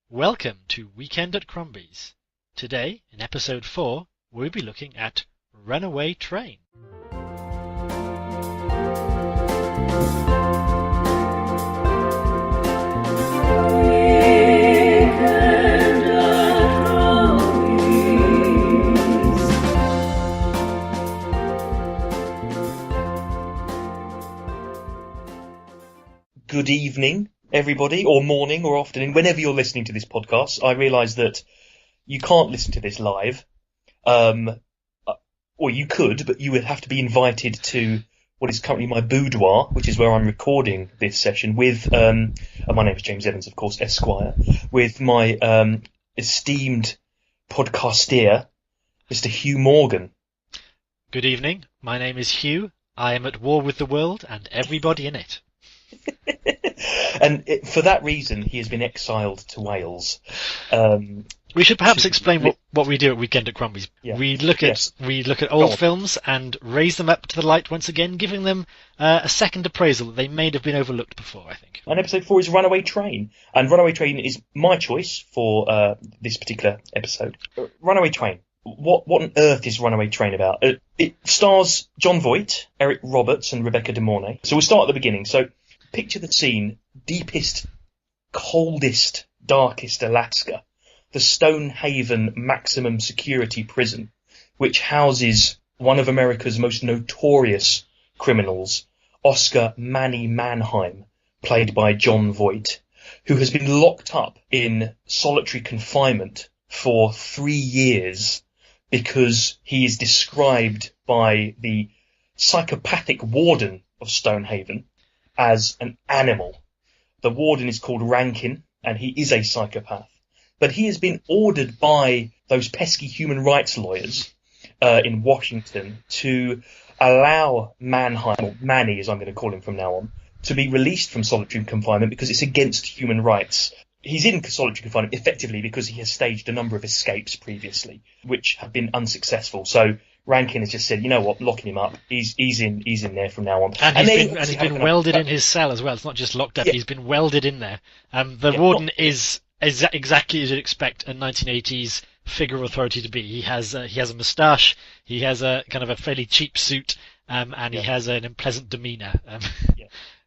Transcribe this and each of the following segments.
Welcome to Weekend at Crombie's. Today, in episode 4, we'll be looking at Runaway Train. Good evening, everybody, or morning, or afternoon, whenever you're listening to this podcast. I realise that you can't listen to this live, or you could, but you would have to be invited to what is currently my boudoir, which is where I'm recording this session with, my name is James Evans, of course, Esquire, with my esteemed podcaster, Mr. Hugh Morgan. Good evening, my name is Hugh. I am at war with the world and everybody in it. And for that reason, he has been exiled to Wales. We should perhaps explain what we do at Weekend at Crombie's. Yeah. We look at old films and raise them up to the light once again, giving them a second appraisal that they may have been overlooked before, I think. And episode 4 is Runaway Train. And Runaway Train is my choice for this particular episode. Runaway Train. What on earth is Runaway Train about? It stars Jon Voight, Eric Roberts, and Rebecca De Mornay. So we'll start at the beginning. So picture the scene: deepest, coldest, darkest Alaska, the Stonehaven maximum security prison, which houses one of America's most notorious criminals, Oscar Manny Mannheim, played by Jon Voight, who has been locked up in solitary confinement for 3 years because he is described by the psychopathic warden of Stonehaven as an animal. The warden is called Rankin, and he is a psychopath. But he has been ordered by those pesky human rights lawyers in Washington to allow Mannheim, or Manny as I'm going to call him from now on, to be released from solitary confinement because it's against human rights. He's in solitary confinement effectively because he has staged a number of escapes previously, which have been unsuccessful. So Rankin has just said, you know what, locking him up. He's in there from now on. And he's been welded in his cell as well. It's not just locked up. Yeah. He's been welded in there. The warden is exactly as you'd expect a 1980s figure of authority to be. He has a moustache. He has a kind of a fairly cheap suit, and he has an unpleasant demeanour.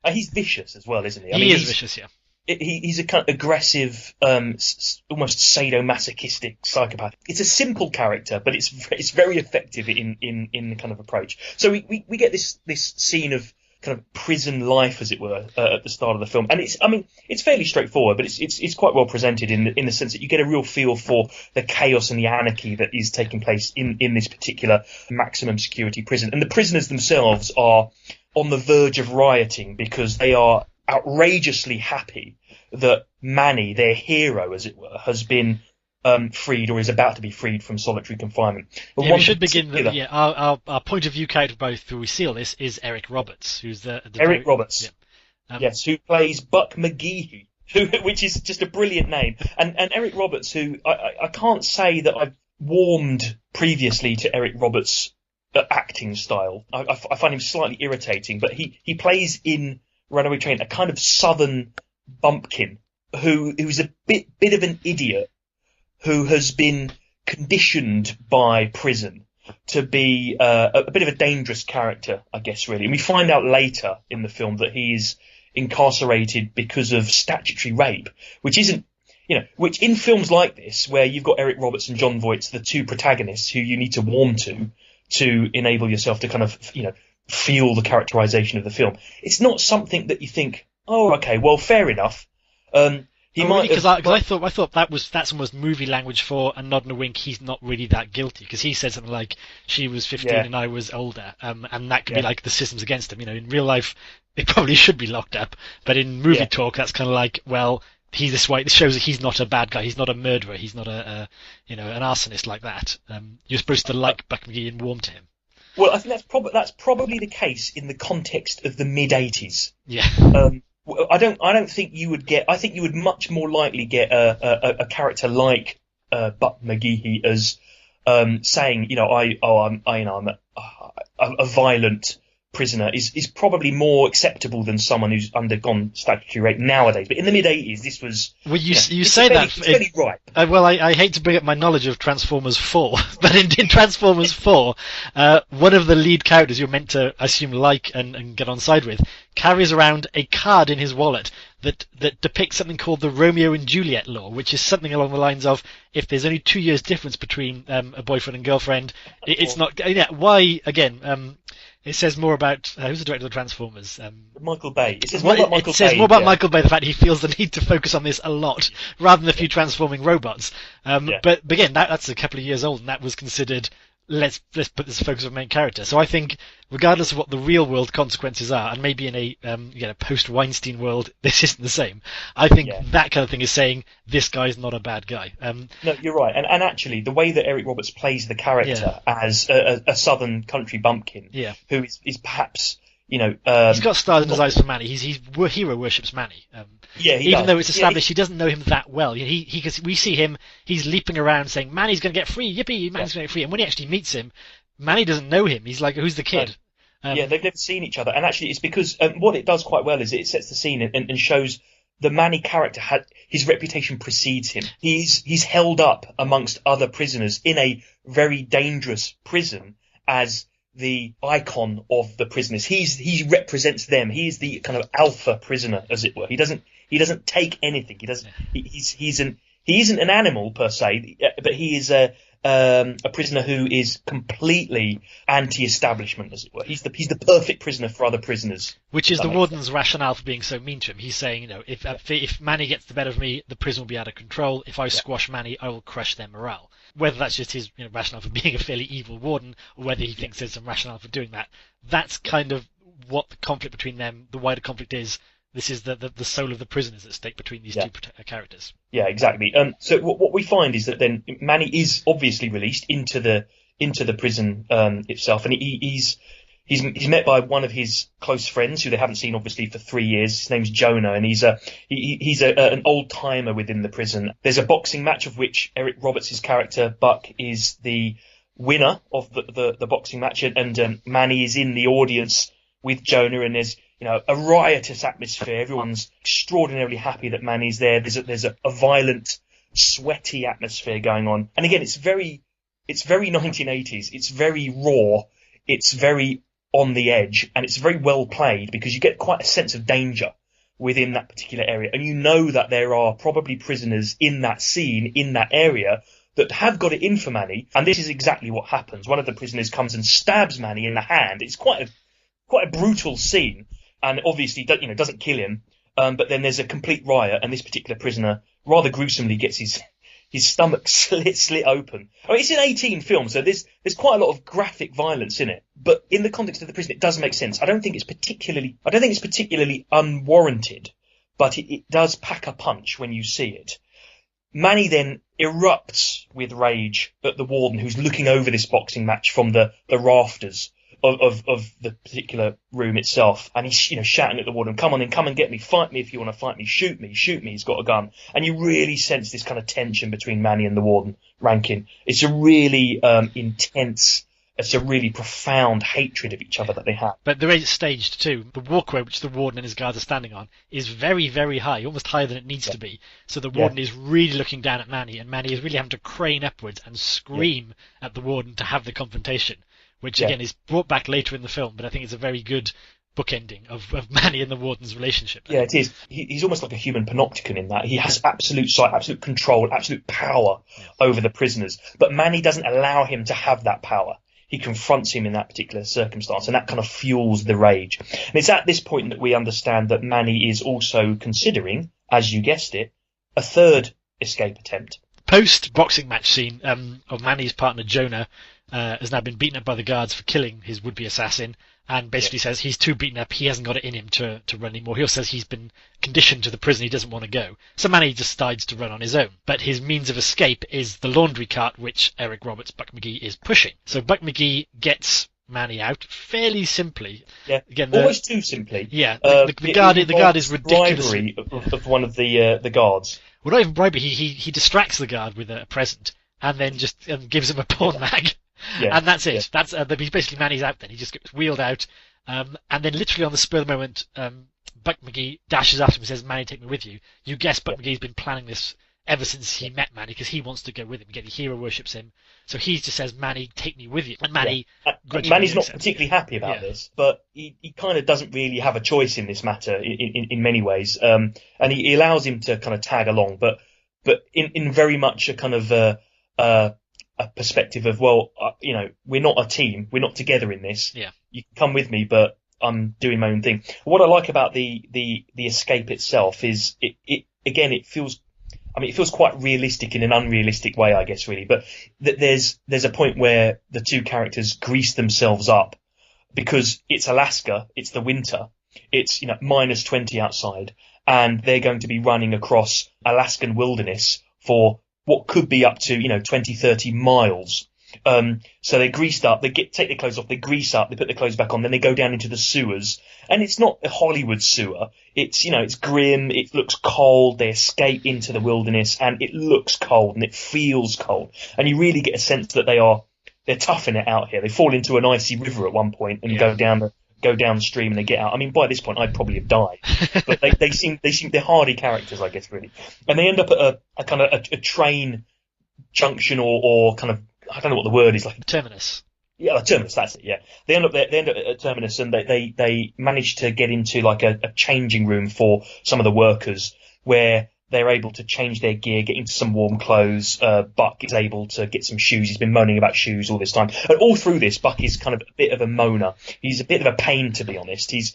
He's vicious as well, isn't he? He is vicious, yeah. He's a kind of aggressive, almost sadomasochistic psychopath. It's a simple character, but it's very effective in the kind of approach. So we get this scene of kind of prison life, as it were, at the start of the film, and it's fairly straightforward, but it's quite well presented in the sense that you get a real feel for the chaos and the anarchy that is taking place in this particular maximum security prison, and the prisoners themselves are on the verge of rioting because they are outrageously happy that Manny, their hero, as it were, has been freed or is about to be freed from solitary confinement. Yeah, we should begin. Our point of view character, both who we see all this, is Eric Roberts, who's Eric Roberts. Yeah. Yes, who plays Buck McGeehee, which is just a brilliant name. And Eric Roberts, who I can't say that I've warmed previously to Eric Roberts' acting style. I find him slightly irritating, but he plays in Runaway Train a kind of southern bumpkin who's a bit of an idiot who has been conditioned by prison to be a bit of a dangerous character, I guess, really. And we find out later in the film that he is incarcerated because of statutory rape, which isn't, which in films like this, where you've got Eric Roberts and Jon Voight, the two protagonists who you need to warm to enable yourself to kind of, feel the characterization of the film. It's not something that you think, oh, okay, well, fair enough. Because I thought that's almost movie language for a nod and a wink. He's not really that guilty because he said something like she was 15 and I was older, and that could be like the system's against him. In real life, it probably should be locked up, but in movie talk, that's kind of like, well, he's this way. This shows that he's not a bad guy. He's not a murderer. He's not an arsonist like that. You're supposed to like Buck McGee and warm to him. Well, I think that's probably the case in the context of the mid-80s. Yeah. I don't think you would get. I think you would much more likely get a character like Buck McGeehee as saying, I'm a violent prisoner is probably more acceptable than someone who's undergone statutory rape nowadays. But in the mid-80s, this was... Well, you say that... It's fairly ripe. Well, I hate to bring up my knowledge of Transformers 4, but in Transformers 4, one of the lead characters you're meant to, I assume, like and get on side with, carries around a card in his wallet that depicts something called the Romeo and Juliet law, which is something along the lines of, if there's only 2 years difference between a boyfriend and girlfriend, it's not... Why, again... It says more about who's the director of the Transformers? Michael Bay. It says more about Michael Bay. It says more about Michael Bay. The fact he feels the need to focus on this a lot rather than a few transforming robots. But again, that's a couple of years old, and that was considered. Let's put this focus on the main character. So I think, regardless of what the real world consequences are, and maybe in a post Weinstein world, this isn't the same. I think that kind of thing is saying this guy's not a bad guy. No, you're right, and actually the way that Eric Roberts plays the character as a southern country bumpkin, who is perhaps he's got stars in his eyes for Manny. He hero worships Manny. Even though it's established he doesn't know him that well. Because we see him, he's leaping around saying, Manny's going to get free, yippee, Manny's going to get free. And when he actually meets him, Manny doesn't know him. He's like, who's the kid? They've never seen each other. And actually it's because what it does quite well is it sets the scene and shows the Manny character his reputation precedes him. He's held up amongst other prisoners in a very dangerous prison as the icon of the prisoners. He represents them. He is the kind of alpha prisoner, as it were. He doesn't take anything. He isn't an animal per se, but he is a prisoner who is completely anti-establishment, as it were. He's the perfect prisoner for other prisoners. Which is the warden's rationale for being so mean to him. He's saying, if Manny gets the better of me, the prison will be out of control. If I squash Manny, I will crush their morale. Whether that's just his rationale for being a fairly evil warden, or whether he thinks there's some rationale for doing that, that's kind of what the conflict between them, the wider conflict is. This is the soul of the prisoners at stake between these two characters. Yeah, exactly. So what we find is that then Manny is obviously released into the prison itself, and he's met by one of his close friends who they haven't seen obviously for 3 years. His name's Jonah, and he's an old timer within the prison. There's a boxing match of which Eric Roberts' character Buck is the winner of the boxing match, and Manny is in the audience with Jonah, and there's a riotous atmosphere. Everyone's extraordinarily happy that Manny's there. There's a violent, sweaty atmosphere going on, and again, it's very 1980s. It's very raw. It's very on the edge, and it's very well played because you get quite a sense of danger within that particular area, and that there are probably prisoners in that scene, in that area, that have got it in for Manny, and this is exactly what happens. One of the prisoners comes and stabs Manny in the hand. It's quite a brutal scene, and obviously doesn't kill him, but then there's a complete riot, and this particular prisoner rather gruesomely gets his stomach slit open. I mean, it's an 18 film, so there's quite a lot of graphic violence in it. But in the context of the prison, it does make sense. I don't think it's particularly unwarranted, but it does pack a punch when you see it. Manny then erupts with rage at the warden who's looking over this boxing match from the rafters of the particular room itself, and he's shouting at the warden, come on in, come and get me, fight me if you want to fight me, shoot me, he's got a gun. And you really sense this kind of tension between Manny and the warden, Rankin. It's a really intense, it's a really profound hatred of each other that they have. But the way it's staged too, the walkway which the warden and his guards are standing on is very, very high, almost higher than it needs to be. So the warden is really looking down at Manny, and Manny is really having to crane upwards and scream at the warden to have the confrontation. Which, again, is brought back later in the film, but I think it's a very good bookending of Manny and the warden's relationship. Yeah, it is. He's almost like a human panopticon in that. He has absolute sight, absolute control, absolute power over the prisoners. But Manny doesn't allow him to have that power. He confronts him in that particular circumstance, and that kind of fuels the rage. And it's at this point that we understand that Manny is also considering, as you guessed it, a third escape attempt. Post-boxing match scene of Manny's partner, Jonah, has now been beaten up by the guards for killing his would-be assassin, and basically says he's too beaten up, he hasn't got it in him to run anymore. He also says he's been conditioned to the prison, he doesn't want to go. So Manny decides to run on his own. But his means of escape is the laundry cart which Eric Roberts, Buck McGee, is pushing. So Buck McGee gets Manny out fairly simply. Yeah, again, almost too simply. Yeah, the guard is ridiculous. Bribery of one of the guards. Well, not even bribery, he distracts the guard with a present, and then just gives him a porn mag. Yeah, and that's it. Yeah. That's basically Manny's out then. He just gets wheeled out, And then literally on the spur of the moment, Buck McGee dashes after him and says, Manny, take me with you. You guess Buck McGee's been planning this ever since he met Manny, because he wants to go with him. Again, he hero worships him. So he just says, Manny, take me with you. And Manny... Manny's not particularly happy about this, but he kind of doesn't really have a choice in this matter in many ways. And he allows him to kind of tag along, but in very much a kind of a perspective of, well, we're not a team. We're not together in this. Yeah. You can come with me, but I'm doing my own thing. What I like about the escape itself is it feels quite realistic in an unrealistic way, I guess, really. But there's a point where the two characters grease themselves up because it's Alaska, it's the winter, it's minus 20 outside, and they're going to be running across Alaskan wilderness for what could be up to 20, 30 miles. So they're greased up, take their clothes off, they grease up, they put their clothes back on, then they go down into the sewers. And it's not a Hollywood sewer. It's, it's grim, it looks cold, they escape into the wilderness, and it looks cold, and it feels cold. And you really get a sense that they're toughing it out here. They fall into an icy river at one point and go downstream and they get out. I mean, by this point, I'd probably have died. But they seem they're hardy characters, I guess, really. And they end up at a kind of a train junction or kind of, I don't know what the word is, like terminus. Yeah, the terminus. That's it. Yeah, they end up at terminus, and they manage to get into like a changing room for some of the workers, where they're able to change their gear, get into some warm clothes. Buck is able to get some shoes. He's been moaning about shoes all this time, and all through this, Buck is kind of a bit of a moaner. He's a bit of a pain, to be honest. He's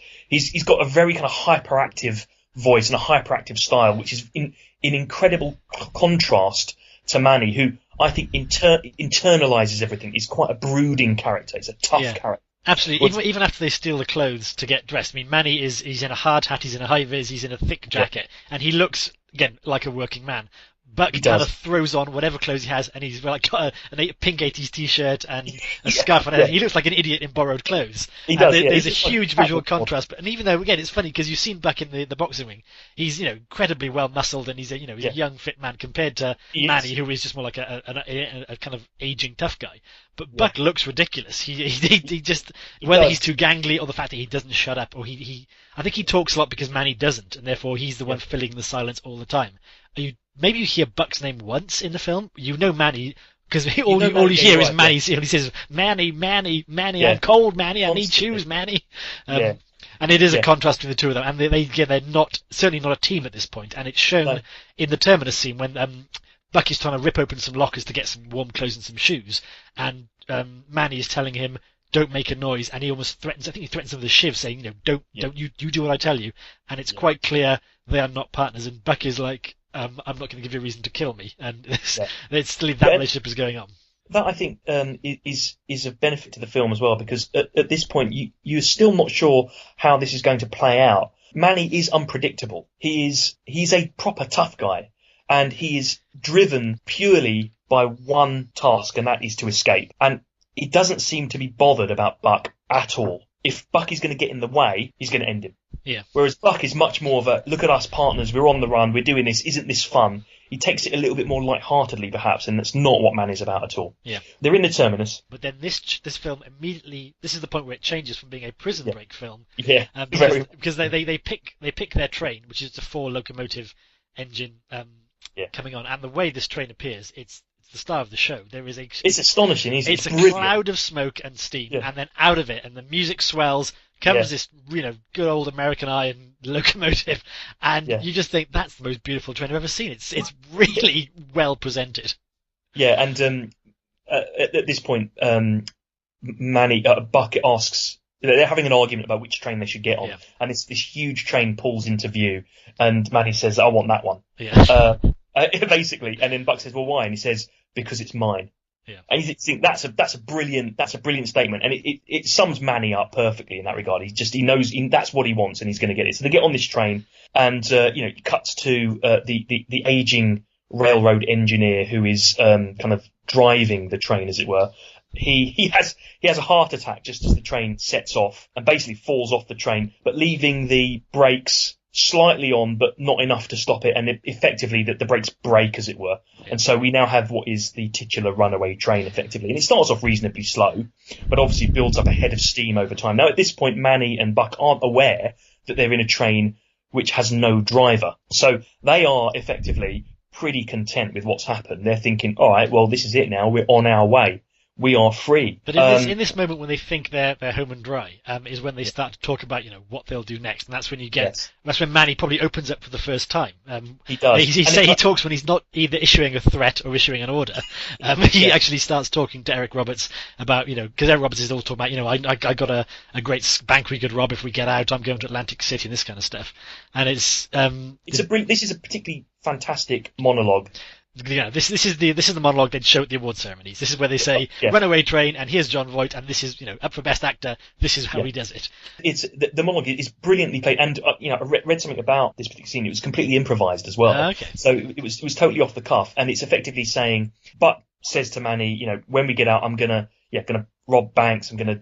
got a very kind of hyperactive voice and a hyperactive style, which is in incredible contrast to Manny, who I think internalizes everything. He's quite a brooding character. He's a tough character. Absolutely. Even after they steal the clothes to get dressed, I mean, Manny he's in a hard hat, he's in a high vis, he's in a thick jacket, and he looks, again, like a working man. Buck kind of throws on whatever clothes he has, and he's got a pink 80s t-shirt and a scarf on it. He looks like an idiot in borrowed clothes. He does, There's a huge visual contrast. And even though, again, it's funny because you've seen Buck in the boxing ring, he's incredibly well muscled, and he's a young fit man compared to Manny, who is just more like a kind of aging tough guy. But Buck looks ridiculous. He just, whether he's too gangly or the fact that he doesn't shut up, or I think he talks a lot because Manny doesn't, and therefore he's the one filling the silence all the time. Maybe you hear Buck's name once in the film. Manny, because all you hear is Manny. He says, Manny, I'm cold, Manny, I need shoes, Manny. And it is a contrast between the two of them. And they're certainly not a team at this point. And it's shown in the terminus scene when Buck is trying to rip open some lockers to get some warm clothes and some shoes. And Manny is telling him, don't make a noise. And he almost threatens, I think he threatens him with a shiv, saying, don't you do what I tell you. And it's quite clear they are not partners. And Buck is like, I'm not going to give you a reason to kill me, and it's still that relationship is going on. That, I think, is a benefit to the film as well, because at this point you're still not sure how this is going to play out. Manny is unpredictable. He's a proper tough guy, and he is driven purely by one task, and that is to escape. And he doesn't seem to be bothered about Buck at all. If Buck is going to get in the way, he's going to end him. Yeah. Whereas Buck is much more of a, look at us partners, we're on the run, we're doing this, isn't this fun? He takes it a little bit more lightheartedly, perhaps, and that's not what Man is about at all. Yeah. They're in the terminus. But then this film immediately, this is the point where it changes from being a prison break film. Yeah. Because they pick their train, which is a 4-locomotive engine coming on, and the way this train appears, it's the star of the show. It's astonishing, isn't it? It's a cloud of smoke and steam, and then out of it, and the music swells, comes this, good old American iron locomotive, and you just think that's the most beautiful train I've ever seen. It's really well presented. Yeah, and at this point, Buck asks, they're having an argument about which train they should get on, and this huge train pulls into view, and Manny says, I want that one. Yeah. Basically, and then Buck says, well, why? And he says, because it's mine. Yeah. And you think that's a brilliant statement, and it sums Manny up perfectly in that regard. He knows that's what he wants, and he's going to get it. So they get on this train, and it cuts to the aging railroad engineer who is kind of driving the train, as it were. He has a heart attack just as the train sets off, and basically falls off the train, but leaving the brakes slightly on, but not enough to stop it, and effectively that the brakes break, as it were. Yeah. And so we now have what is the titular runaway train, effectively. And it starts off reasonably slow, but obviously builds up a head of steam over time. Now, at this point, Manny and Buck aren't aware that they're in a train which has no driver. So they are effectively pretty content with what's happened. They're thinking, all right, well, this is it now. We're on our way. We are free. But in this moment when they think they're home and dry, is when they start to talk about, what they'll do next. And that's when that's when Manny probably opens up for the first time. He does. He talks when he's not either issuing a threat or issuing an order. He actually starts talking to Eric Roberts about, because Eric Roberts is all talking about, I got a great bank we could rob if we get out. I'm going to Atlantic City and this kind of stuff. And this is a particularly fantastic monologue. This is the monologue they'd show at the award ceremonies. This is where they say, Runaway Train, and here's Jon Voight, and this is, up for Best Actor, this is how he does it. It's the monologue is brilliantly played, and I read something about this particular scene. It was completely improvised as well. Okay. So it was totally off the cuff, and it's effectively saying, Buck says to Manny, when we get out, I'm gonna rob banks, I'm gonna,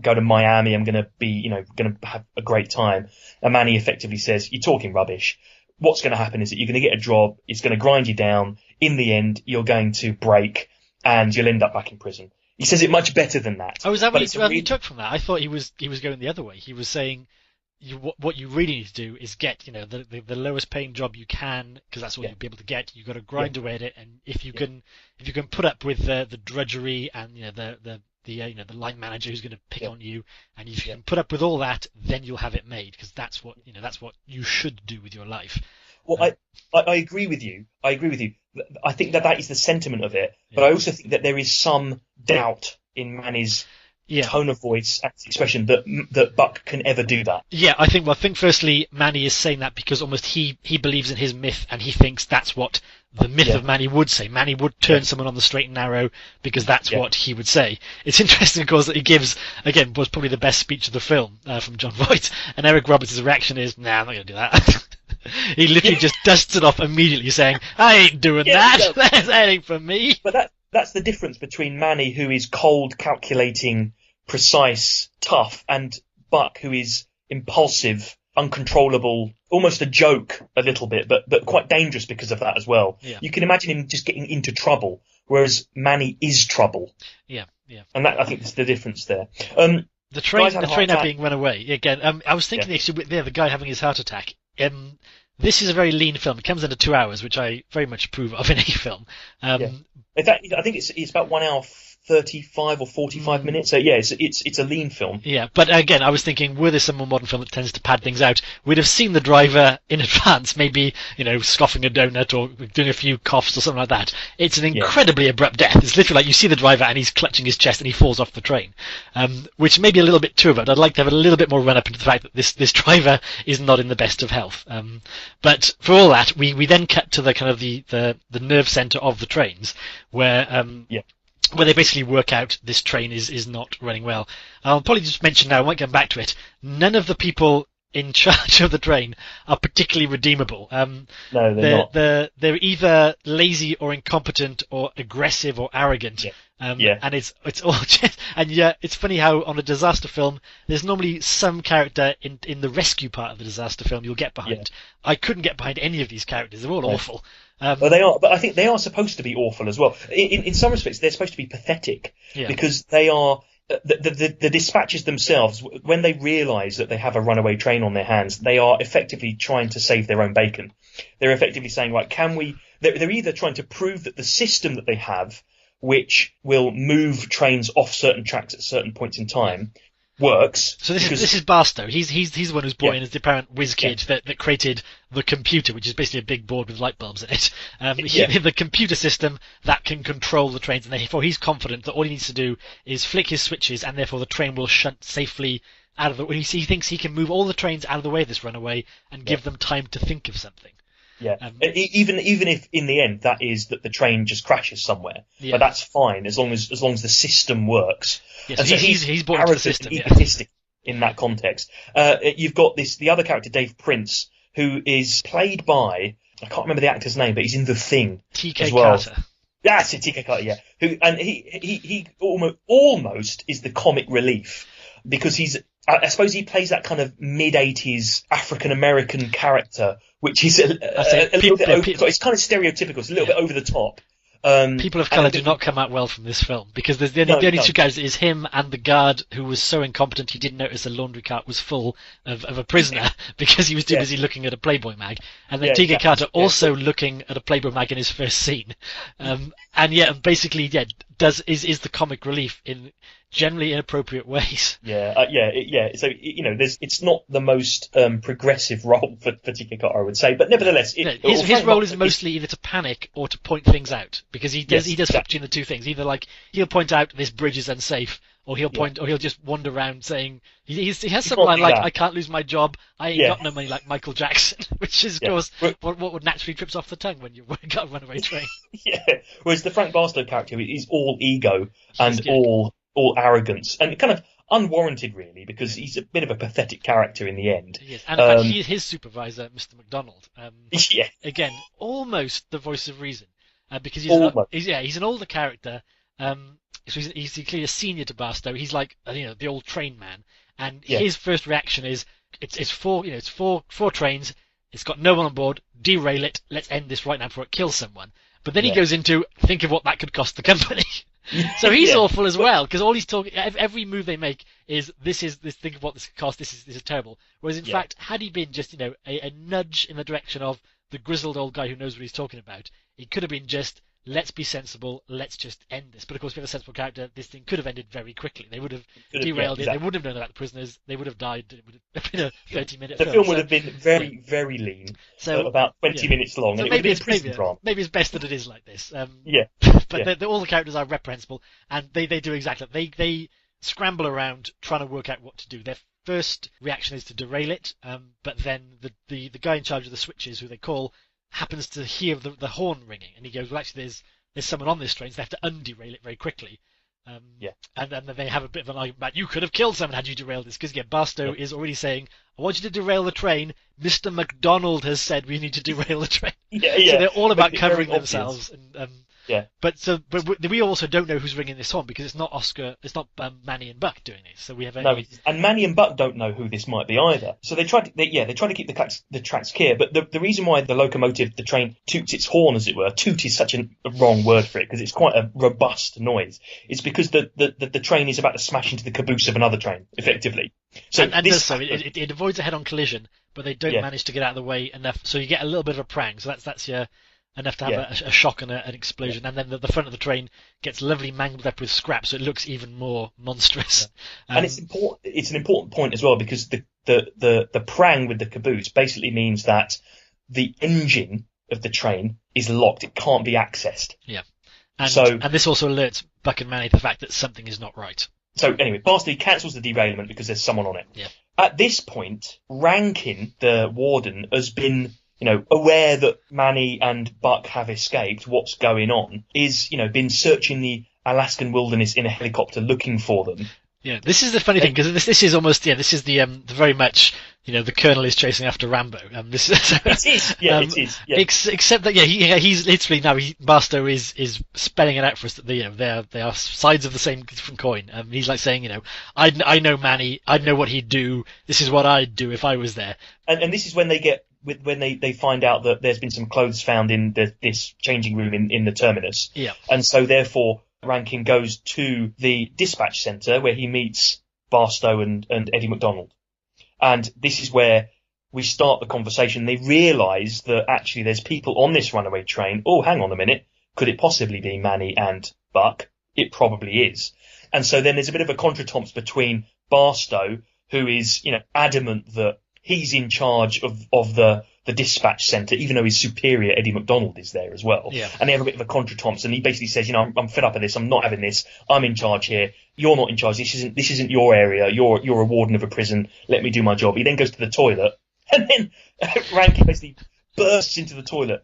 go to Miami, I'm gonna be, gonna have a great time. And Manny effectively says, you're talking rubbish. What's going to happen is that you're going to get a job, it's going to grind you down, in the end you're going to break, and you'll end up back in prison. He says it much better than that. Oh, is that what he took from that? I thought he was going the other way. He was saying, what you really need to do is get, the lowest paying job you can, because that's all you'll be able to get. You've got to grind away at it, and if you can put up with the drudgery and, the line manager who's going to pick on you, and if you can put up with all that, then you'll have it made, because that's what you should do with your life. Well, I agree with you. I think that is the sentiment of it, but I also think that there is some doubt in Manny's tone of voice and expression that Buck can ever do that. Yeah, I think firstly Manny is saying that because almost he believes in his myth, and he thinks that's what the myth of Manny would say. Manny would turn someone on the straight and narrow because that's what he would say. It's interesting, of course, that he gives, again, was probably the best speech of the film from Jon Voight, and Eric Roberts' reaction is, nah, I'm not going to do that. He literally just dusts it off immediately, saying, I ain't doing that. That ain't for me. But that's the difference between Manny, who is cold, calculating, precise, tough, and Buck, who is impulsive, uncontrollable, almost a joke a little bit, but quite dangerous because of that as well. Yeah. You can imagine him just getting into trouble, whereas Manny is trouble. Yeah. And that, I think, is the difference there. The train now being run away. Again, I was thinking actually, the guy having his heart attack. This is a very lean film. It comes under 2 hours, which I very much approve of in any film. In fact, I think it's about 1 hour 35 or 45 minutes. So it's a lean film. Yeah, but again, I was thinking, were there some more modern film that tends to pad things out, we'd have seen the driver in advance, maybe, scoffing a donut or doing a few coughs or something like that. It's an incredibly abrupt death. It's literally like you see the driver and he's clutching his chest and he falls off the train, which may be a little bit too abrupt. I'd like to have a little bit more run up into the fact that this driver is not in the best of health. But for all that, we then cut to the kind of the nerve center of the trains, where they basically work out this train is not running well. I'll probably just mention now, I won't come back to it, none of the people in charge of the train are particularly redeemable. No, they're not. They're either lazy or incompetent or aggressive or arrogant. And it's all just, and it's funny how on a disaster film, there's normally some character in the rescue part of the disaster film you'll get behind. I couldn't get behind any of these characters. They're all awful. Well, they are, but I think they are supposed to be awful as well. In some respects, they're supposed to be pathetic because they are the dispatchers themselves. When they realise that they have a runaway train on their hands, they are effectively trying to save their own bacon. They're effectively saying, right, can we? They're either trying to prove that the system that they have, which will move trains off certain tracks at certain points in time, works. So this is Barstow. He's the one who's brought in as the apparent whiz kid that created the computer, which is basically a big board with light bulbs in it. The computer system that can control the trains, and therefore he's confident that all he needs to do is flick his switches, and therefore the train will shunt safely out of the way. He thinks he can move all the trains out of the way of this runaway and give them time to think of something. Yeah, even if in the end that is that the train just crashes somewhere, but that's fine as long as the system works. Yes, and so he's bought into the system. Egotistic in that context. You've got the other character, Dave Prince, who is played by, I can't remember the actor's name, but he's in The Thing T.K. as well. Carter. That's it, T.K. Carter. Yeah, he almost is the comic relief because he's I suppose he plays that kind of mid-80s African-American character, which is a little bit it's kind of stereotypical. It's a little bit over the top. People of colour do not come out well from this film, because there's the only two characters is him and the guard who was so incompetent he didn't notice the laundry cart was full of a prisoner because he was too busy looking at a Playboy mag, and then Tegan Carter also looking at a Playboy mag in his first scene, and basically is the comic relief in generally inappropriate ways. So it's not the most progressive role for Tegan Carter, I would say, but nevertheless, his role is mostly either to panic or to point things out, because he does flip between the two things. Either like he'll point out this bridge is unsafe, or he'll point, or he'll just wander around saying he has some line like I can't lose my job, I ain't got no money, like Michael Jackson, which is of course what would naturally trips off the tongue when you've got a Runaway Train. Whereas the Frank Barstow character is all ego and all arrogance, and kind of unwarranted, really, because he's a bit of a pathetic character in the end. He is. And in fact, his supervisor, Mr. McDonald, again, almost the voice of reason, because he's an older character. So he's clearly a senior to Barstow. He's like the old train man, and his first reaction is it's four trains. It's got no one on board. Derail it. Let's end this right now before it kills someone. But then he goes into think of what that could cost the company. So he's awful as well, because all he's talking, every move they make is think of what this could cost. This is terrible. Whereas in fact, had he been just a nudge in the direction of the grizzled old guy who knows what he's talking about, it could have been just let's be sensible, let's just end this. But of course, we have a sensible character. This thing could have ended very quickly. They would have derailed it. They wouldn't have known about the prisoners. They would have died. It would have been a 30-minute film. The film would have been very, very lean. So about 20 minutes long. So and maybe it's best that it is like this. But all the characters are reprehensible, and they do exactly that. They scramble around trying to work out what to do. Their first reaction is to derail it, but then the guy in charge of the switches, who they call, happens to hear the horn ringing, and he goes, well, actually, there's someone on this train, so they have to underail it very quickly. And then they have a bit of an argument about, you could have killed someone had you derailed this, because Barstow is already saying, I want you to derail the train. Mr. McDonald has said we need to derail the train. So they're all about covering themselves. But we also don't know who's ringing this horn, because it's not Manny and Buck doing this. So we have and Manny and Buck don't know who this might be either. So they try to keep the tracks clear. But the reason why the train toots its horn, as it were, toot is such a wrong word for it, because it's quite a robust noise. It's because the train is about to smash into the caboose of another train, effectively. So it avoids a head-on collision, but they don't manage to get out of the way enough. So you get a little bit of a prang. So that's your enough to have a shock and an explosion, and then the front of the train gets lovely mangled up with scrap, so it looks even more monstrous. And it's important. It's an important point as well, because the prang with the caboose basically means that the engine of the train is locked; it can't be accessed. And this also alerts Buck and Manny to the fact that something is not right. So anyway, Barstow cancels the derailment because there's someone on it. At this point, Rankin, the warden, has been aware that Manny and Buck have escaped, what's going on, is, been searching the Alaskan wilderness in a helicopter looking for them. Yeah, this is the funny thing, because this is almost, this is the very much, the Colonel is chasing after Rambo. It is, it is. Yeah. Except that, he's literally now, Barstow is spelling it out for us that they are sides of the same different coin. He's like saying, I know Manny, I know what he'd do, this is what I'd do if I was there. And this is when they find out that there's been some clothes found in this changing room in the terminus. And so therefore Rankin goes to the dispatch centre where he meets Barstow and Eddie McDonald. And this is where we start the conversation. They realise that actually there's people on this runaway train. Oh, hang on a minute. Could it possibly be Manny and Buck? It probably is. And so then there's a bit of a contretemps between Barstow, who is, adamant that he's in charge of the dispatch centre, even though his superior, Eddie McDonald, is there as well. And they have a bit of a contretemps, and he basically says, I'm fed up of this, I'm not having this, I'm in charge here, you're not in charge, this isn't your area, you're a warden of a prison, let me do my job. He then goes to the toilet, and then Rankin basically bursts into the toilet,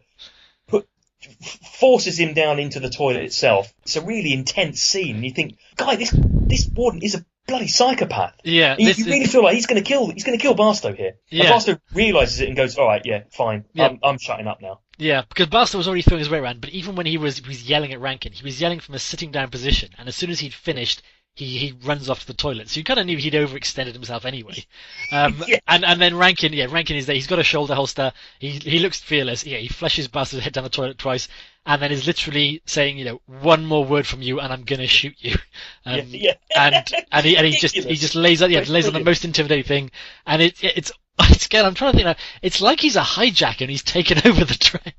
forces him down into the toilet itself. It's a really intense scene. You think, guy, this warden is a bloody psychopath. You really feel like he's going to kill Barstow here. And Barstow realises it and goes, all right, fine, I'm shutting up now. Because Barstow was already throwing his way around, but even when he was yelling at Rankin, he was yelling from a sitting down position, and as soon as he'd finished, he runs off to the toilet. So you kind of knew he'd overextended himself anyway. And then Rankin is there. He's got a shoulder holster. He looks fearless. Yeah, he flushes Bastard's head down the toilet twice, and then is literally saying, one more word from you, and I'm gonna shoot you. And he just lays on the most intimidating thing, and it's again, I'm trying to think now. It's like he's a hijacker and he's taken over the train,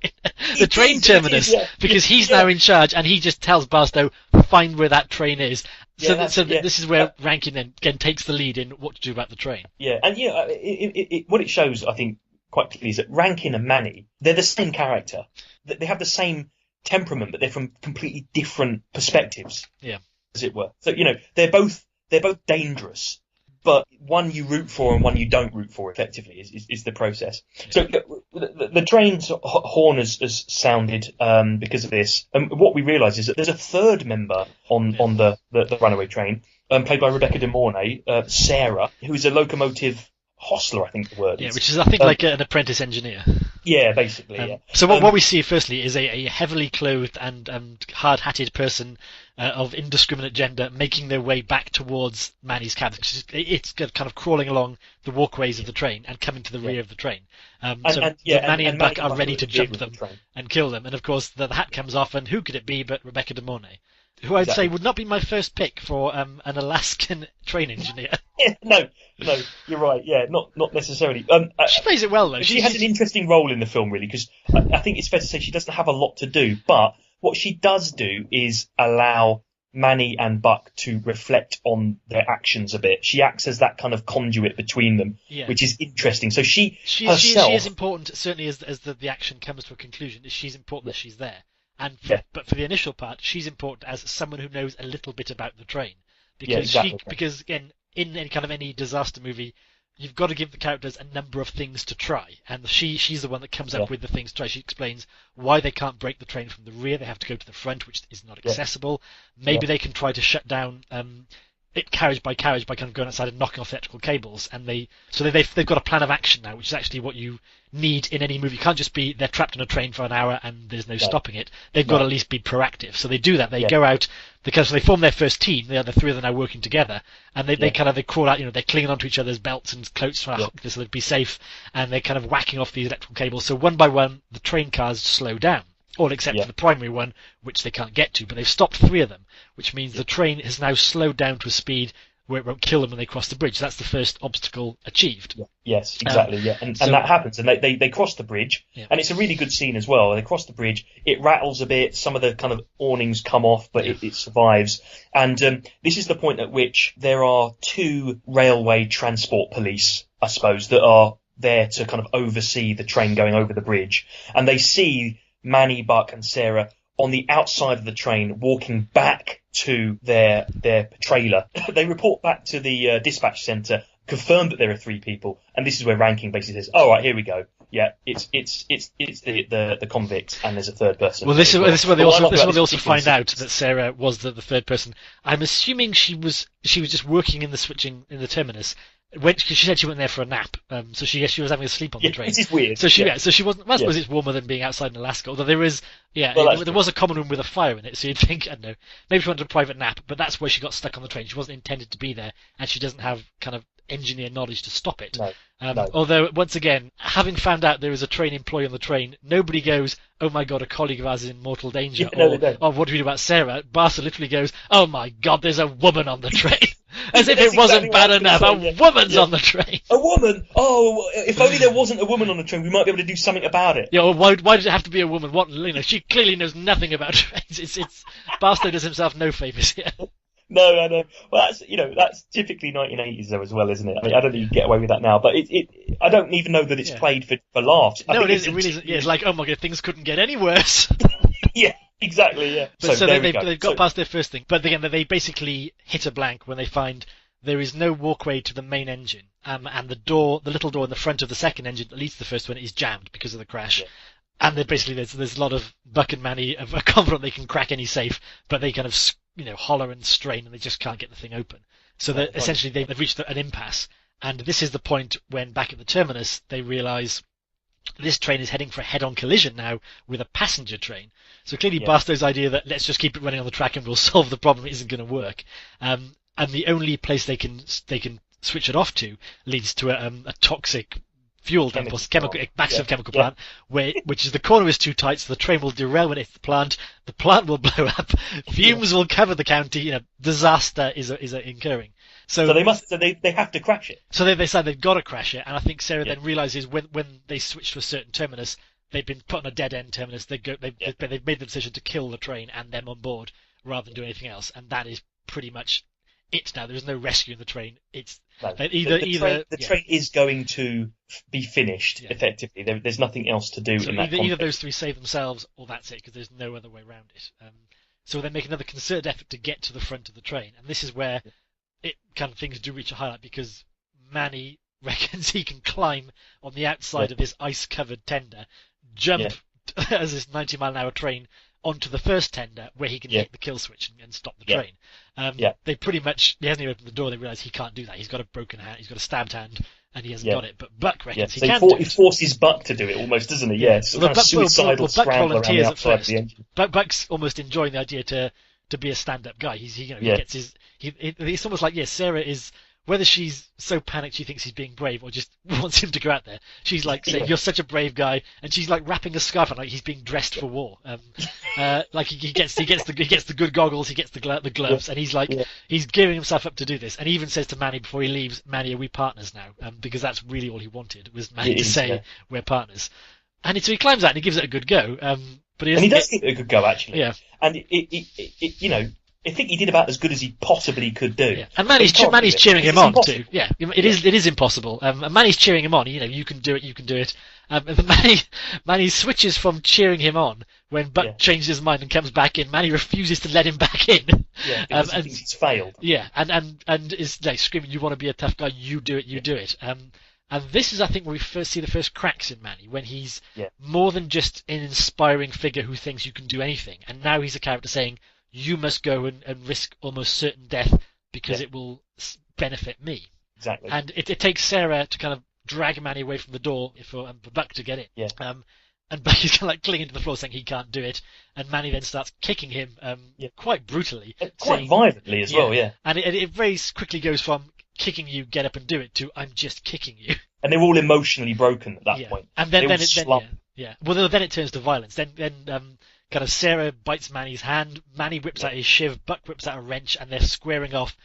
the train terminus, because he's now in charge, and he just tells Barstow, find where that train is. This is where Rankin then again takes the lead in what to do about the train. Yeah, and what it shows, I think, quite clearly is that Rankin and Manny, they're the same character. They have the same temperament, but they're from completely different perspectives. Yeah, as it were. So they're both dangerous. But one you root for and one you don't root for, effectively, is the process. So the train's horn has sounded because of this. And what we realise is that there's a third member on the runaway train, played by Rebecca De Mornay, Sarah, who is a locomotive hostler, I think the word is. Yeah, which is, I think, like an apprentice engineer. Yeah, basically, yeah. So what we see, firstly, is a heavily clothed and hard-hatted person of indiscriminate gender making their way back towards Manny's cab. It's kind of crawling along the walkways of the train and coming to the rear of the train. Manny and Buck are ready to jump them and kill them. And, of course, the hat comes off, and who could it be but Rebecca De Mornay, who I'd say would not be my first pick for an Alaskan train engineer. No, you're right. Yeah, not necessarily. She plays it well, though. She has an interesting role in the film, really, because I think it's fair to say she doesn't have a lot to do. But what she does do is allow Manny and Buck to reflect on their actions a bit. She acts as that kind of conduit between them, which is interesting. So she is important, certainly as the action comes to a conclusion. She's important that she's there. But for the initial part, she's important as someone who knows a little bit about the train, because again, in any disaster movie, you've got to give the characters a number of things to try, and she's the one that comes up with the things to try. She explains why they can't break the train from the rear; they have to go to the front, which is not accessible. Maybe they can try to shut down it carriage by carriage by kind of going outside and knocking off electrical cables, and they've got a plan of action now, which is actually what you need in any movie. You can't just be they're trapped in a train for an hour and there's no stopping it. They've got to at least be proactive. So they do that. They go out because they form their first team. The three of them are now working together, and they crawl out. They're clinging onto each other's belts and coats so they'd be safe, and they're kind of whacking off these electrical cables. So one by one, the train cars slow down. All except for the primary one, which they can't get to, but they've stopped three of them, which means the train has now slowed down to a speed where it won't kill them when they cross the bridge. That's the first obstacle achieved. Yes, exactly. And that happens, and they cross the bridge, and it's a really good scene as well. They cross the bridge, it rattles a bit, some of the kind of awnings come off, but it survives. And this is the point at which there are two railway transport police, I suppose, that are there to kind of oversee the train going over the bridge, and they see Manny, Buck and Sarah on the outside of the train walking back to their trailer. They report back to the dispatch centre, confirm that there are three people, and this is where Rankin basically says, "All right, here we go. Yeah, it's the convict, and there's a third person." Well, this is where they also find out that Sarah was the third person. I'm assuming she was just working in the terminus. She said she went there for a nap, so she was having a sleep on the train. This is weird. So she wasn't. I suppose it's warmer than being outside in Alaska. Although there was, there was a common room with a fire in it. So you'd think, I don't know, maybe she wanted a private nap, but that's where she got stuck on the train. She wasn't intended to be there, and she doesn't have kind of engineer knowledge to stop it. No. Although once again, having found out there is a train employee on the train, nobody goes, "Oh my God, a colleague of ours is in mortal danger," or "What do we do about Sarah?" Barca literally goes, "Oh my God, there's a woman on the train." As if it wasn't bad enough. A woman's on the train. A woman? Oh, if only there wasn't a woman on the train, we might be able to do something about it. Yeah, well, why does it have to be a woman? She clearly knows nothing about trains. It's Barstow does himself no favours here. No, I know. Well, that's typically 1980s though as well, isn't it? I mean, I don't think you get away with that now, but I don't even know that it's played for laughs. No, it is. It really isn't. Yeah, it's like, oh my God, things couldn't get any worse. Yeah. Exactly, yeah. But so they've got past their first thing. But again, they basically hit a blank when they find there is no walkway to the main engine. And the little door in the front of the second engine, at least the first one, is jammed because of the crash. Yeah. And then basically there's a lot of Buck and Manny are confident they can crack any safe, but they kind of, holler and strain and they just can't get the thing open. So that essentially they've reached an impasse. And this is the point when back at the terminus, they realise this train is heading for a head-on collision now with a passenger train. So clearly Barstow's idea that let's just keep it running on the track and we'll solve the problem isn't going to work. and the only place they can switch it off to leads to a toxic fuel dump or massive chemical plant, which is the corner is too tight, so the train will derail when it hits the plant will blow up, fumes will cover the county, disaster is incurring. So they have to crash it. So they decide they've got to crash it, and I think Sarah then realizes when they switch to a certain terminus, they've been put on a dead end terminus. They've made the decision to kill the train and them on board rather than do anything else, and that is pretty much it now. There is no rescuing the train. It's the train is going to be finished effectively. There's nothing else to do. So in that either those three save themselves, or that's it, because there's no other way around it. So they make another concerted effort to get to the front of the train, and this is where it kind of things do reach a highlight, because Manny reckons he can climb on the outside of this ice-covered tender, jump as this 90-mile-an-hour train onto the first tender, where he can hit the kill switch and stop the train. They pretty much, he hasn't even opened the door, they realise he can't do that. He's got a broken hand, he's got a stabbed hand, and he hasn't got it. But Buck reckons he can do it. He forces Buck to do it almost, doesn't he? Yeah, so kind of suicidal scramble around the outside of the engine. Buck's almost enjoying the idea to be a stand-up guy. He gets his... It's almost like, Sarah is... Whether she's so panicked she thinks he's being brave or just wants him to go out there, she's like saying, "You're such a brave guy," and she's like wrapping a scarf on like he's being dressed for war. Like he gets the good goggles, he gets the gloves, and he's like he's giving himself up to do this. And he even says to Manny before he leaves, "Manny, are we partners now?" Because that's really all he wanted, was Manny to say we're partners. And so he climbs out and he gives it a good go. But he does give it a good go actually. Yeah. And it I think he did about as good as he possibly could do. Yeah. And Manny's cheering him on too. Yeah, it is impossible. And Manny's cheering him on. You can do it. Manny switches from cheering him on when Buck changes his mind and comes back in. Manny refuses to let him back in. Yeah, because he thinks he's failed. Yeah, and is like screaming, "You want to be a tough guy? You do it. You do it." And this is, I think, where we first see the first cracks in Manny, when he's more than just an inspiring figure who thinks you can do anything, and now he's a character saying, "You must go and risk almost certain death because it will benefit me." Exactly. And it takes Sarah to kind of drag Manny away from the door for Buck to get it. Yeah. And Buck is kind of like clinging to the floor saying he can't do it. And Manny then starts kicking him quite brutally. Quite violently as well, yeah. And it very quickly goes from kicking you, get up and do it, to I'm just kicking you. And they're all emotionally broken at that point. And then it turns to violence. Then kind of Sarah bites Manny's hand, Manny whips out his shiv, Buck whips out a wrench, and they're squaring off.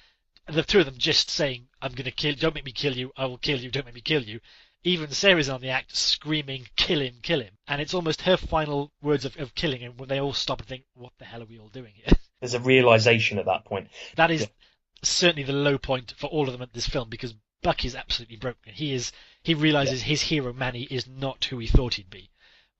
The two of them just saying, "I'm going to kill you, don't make me kill you, I will kill you, don't make me kill you." Even Sarah's on the act, screaming, "Kill him, kill him." And it's almost her final words of killing him when they all stop and think, what the hell are we all doing here? There's a realisation at that point. That is certainly the low point for all of them at this film, because Buck is absolutely broken. He realises his hero, Manny, is not who he thought he'd be.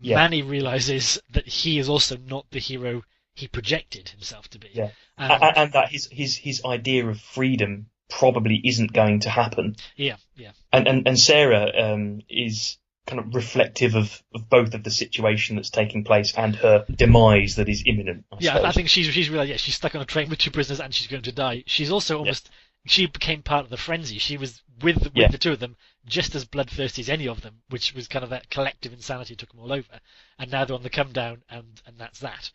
Yeah. Manny realizes that he is also not the hero he projected himself to be. Yeah. And that his idea of freedom probably isn't going to happen. Yeah, yeah. And Sarah is kind of reflective of both of the situation that's taking place and her demise that is imminent. I think she's realized she's stuck on a train with two prisoners and she's going to die. She's also almost she became part of the frenzy. She was with the two of them, just as bloodthirsty as any of them, which was kind of that collective insanity took them all over. And now they're on the come down, and that's that.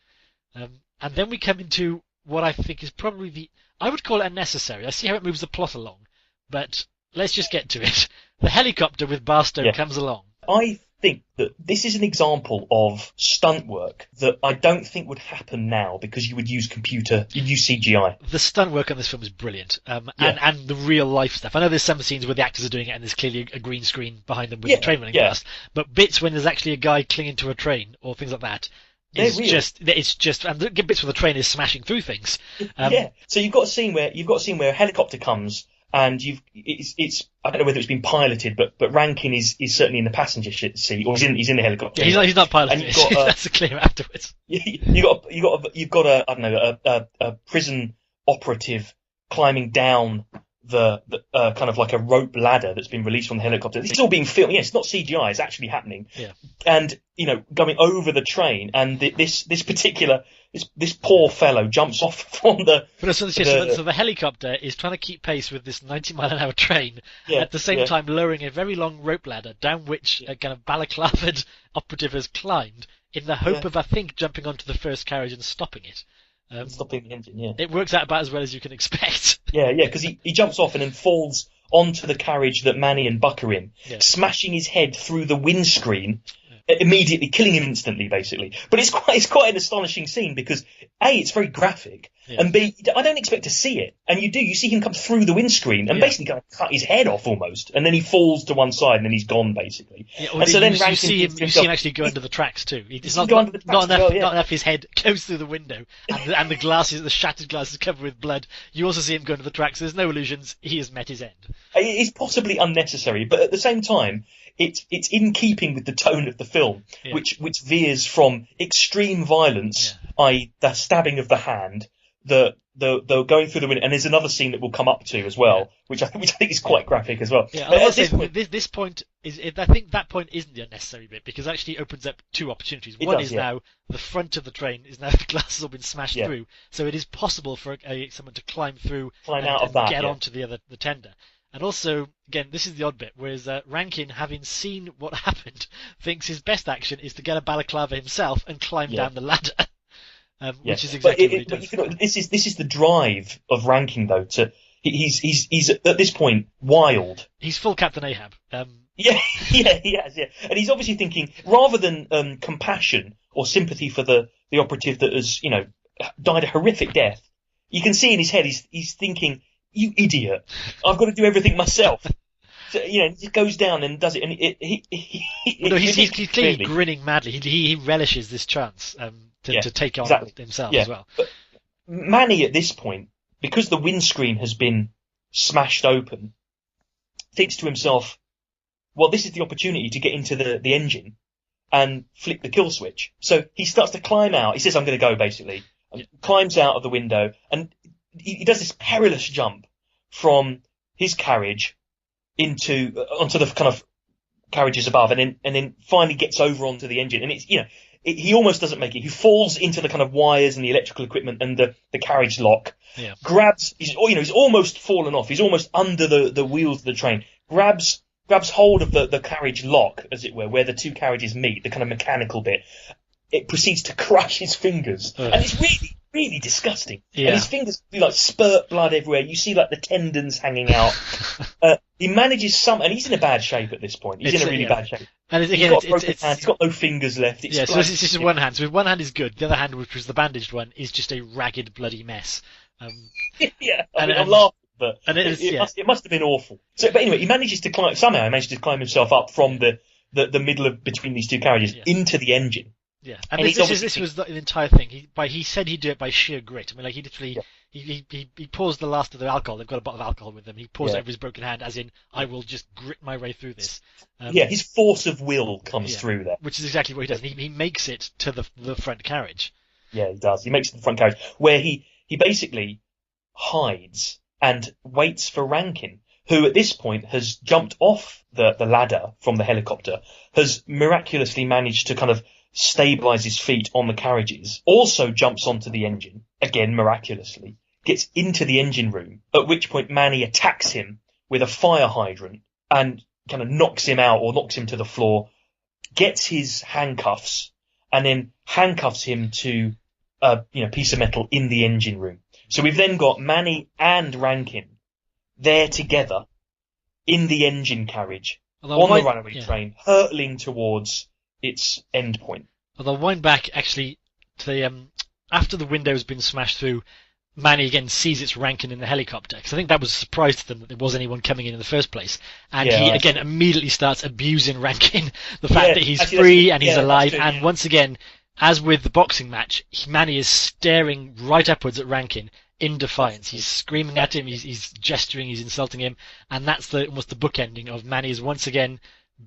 And then we come into what I think is probably I would call it unnecessary. I see how it moves the plot along, but let's just get to it. The helicopter with Barstow comes along. I think that this is an example of stunt work that I don't think would happen now, because you would use CGI. The stunt work on this film is brilliant, and the real life stuff. I know there's some scenes where the actors are doing it and there's clearly a green screen behind them with the train running past, but bits when there's actually a guy clinging to a train or things like that, it's just, and the bits where the train is smashing through things. So you've got a scene where a helicopter comes. And it's I don't know whether it's been piloted, but Rankin is certainly in the passenger seat, or he's in the helicopter. Yeah, he's not piloting it. That's clear afterwards. You've got a prison operative climbing down the kind of like a rope ladder that's been released from the helicopter. It's all being filmed. Yes, it's not CGI. It's actually happening. Yeah. And going over the train, and this poor fellow jumps off from the. So the helicopter is trying to keep pace with this 90-mile-an-hour train, at the same time lowering a very long rope ladder down which a kind of balaclavaed operative has climbed in the hope of, I think, jumping onto the first carriage and stopping it. Stopping the engine, yeah. It works out about as well as you can expect. Yeah, because he jumps off and then falls onto the carriage that Manny and Buck are in, smashing his head through the windscreen, immediately killing him instantly, basically. But it's quite an astonishing scene because A, it's very graphic, and B, I don't expect to see it, and you see him come through the windscreen and basically kind of cut his head off almost, and then he falls to one side and then he's gone basically. And so then you see him actually go under the tracks too. It's not enough his head goes through the window and the shattered glass is covered with blood. You also see him go under the tracks. There's no illusions. He has met his end. It's possibly unnecessary, but at the same time, it's in keeping with the tone of the film, which veers from extreme violence, i.e. the stabbing of the hand, the going through the window, and there's another scene that we'll come up to as well, which I think is quite graphic as well. Yeah, I will say this point is. I think that point isn't the unnecessary bit because it actually opens up two opportunities. One is now the front of the train is now the glass has all been smashed through, so it is possible for someone to climb out of that, and get onto the tender. And also, again, this is the odd bit, whereas Rankin, having seen what happened, thinks his best action is to get a balaclava himself and climb down the ladder. Which is exactly what he does. But this is the drive of Rankin, though. He's at this point wild. He's full Captain Ahab. He has. And he's obviously thinking, rather than compassion or sympathy for the operative that has, died a horrific death, you can see in his head he's thinking, "You idiot! I've got to do everything myself." So, he just goes down and does it, and he's clearly grinning madly. He relishes this chance to take on himself as well. But Manny, at this point, because the windscreen has been smashed open, thinks to himself, "Well, this is the opportunity to get into the engine and flick the kill switch." So he starts to climb out. He says, "I'm going to go," basically, and climbs out of the window, and he does this perilous jump from his carriage onto the kind of carriages above, and then finally gets over onto the engine. And it's he almost doesn't make it. He falls into the kind of wires and the electrical equipment and the carriage lock. Yeah. Grabs. He's almost fallen off. He's almost under the wheels of the train. Grabs hold of the carriage lock, as it were, where the two carriages meet, the kind of mechanical bit. It proceeds to crush his fingers, and it's really, really disgusting. Yeah. And his fingers spurt blood everywhere. You see the tendons hanging out. He manages and he's in a bad shape at this point. He's in a really bad shape. And he's got a broken hand. He's got no fingers left. So this is just one hand. So if one hand is good, the other hand, which was the bandaged one, is just a ragged, bloody mess. I'm laughing, but it must have been awful. So, but anyway, he manages to climb himself up from the middle of between these two carriages into the engine. Yeah, and this was the entire thing. He said he'd do it by sheer grit. I mean, he literally he pours the last of the alcohol. They've got a bottle of alcohol with them. He pours it over his broken hand, as in, "I will just grit my way through this." His force of will comes through there, which is exactly what he does. He makes it to the front carriage. Yeah, he does. He makes it to the front carriage, where he basically hides and waits for Rankin, who at this point has jumped off the ladder from the helicopter, has miraculously managed to kind of stabilise his feet on the carriages, also jumps onto the engine, again miraculously, gets into the engine room, at which point Manny attacks him with a fire hydrant and kind of knocks him out or knocks him to the floor, gets his handcuffs, and then handcuffs him to a piece of metal in the engine room. So we've then got Manny and Rankin there together in the engine carriage on the runaway train, hurtling towards its end point. Although wind back actually to the after the window's been smashed through, Manny again sees it's Rankin in the helicopter, because I think that was a surprise to them that there was anyone coming in the first place, and he again immediately starts abusing Rankin, the fact that he's free and he's alive, and once again, as with the boxing match, Manny is staring right upwards at Rankin in defiance. He's screaming at him, he's gesturing, he's insulting him, and that's almost the bookending of Manny is once again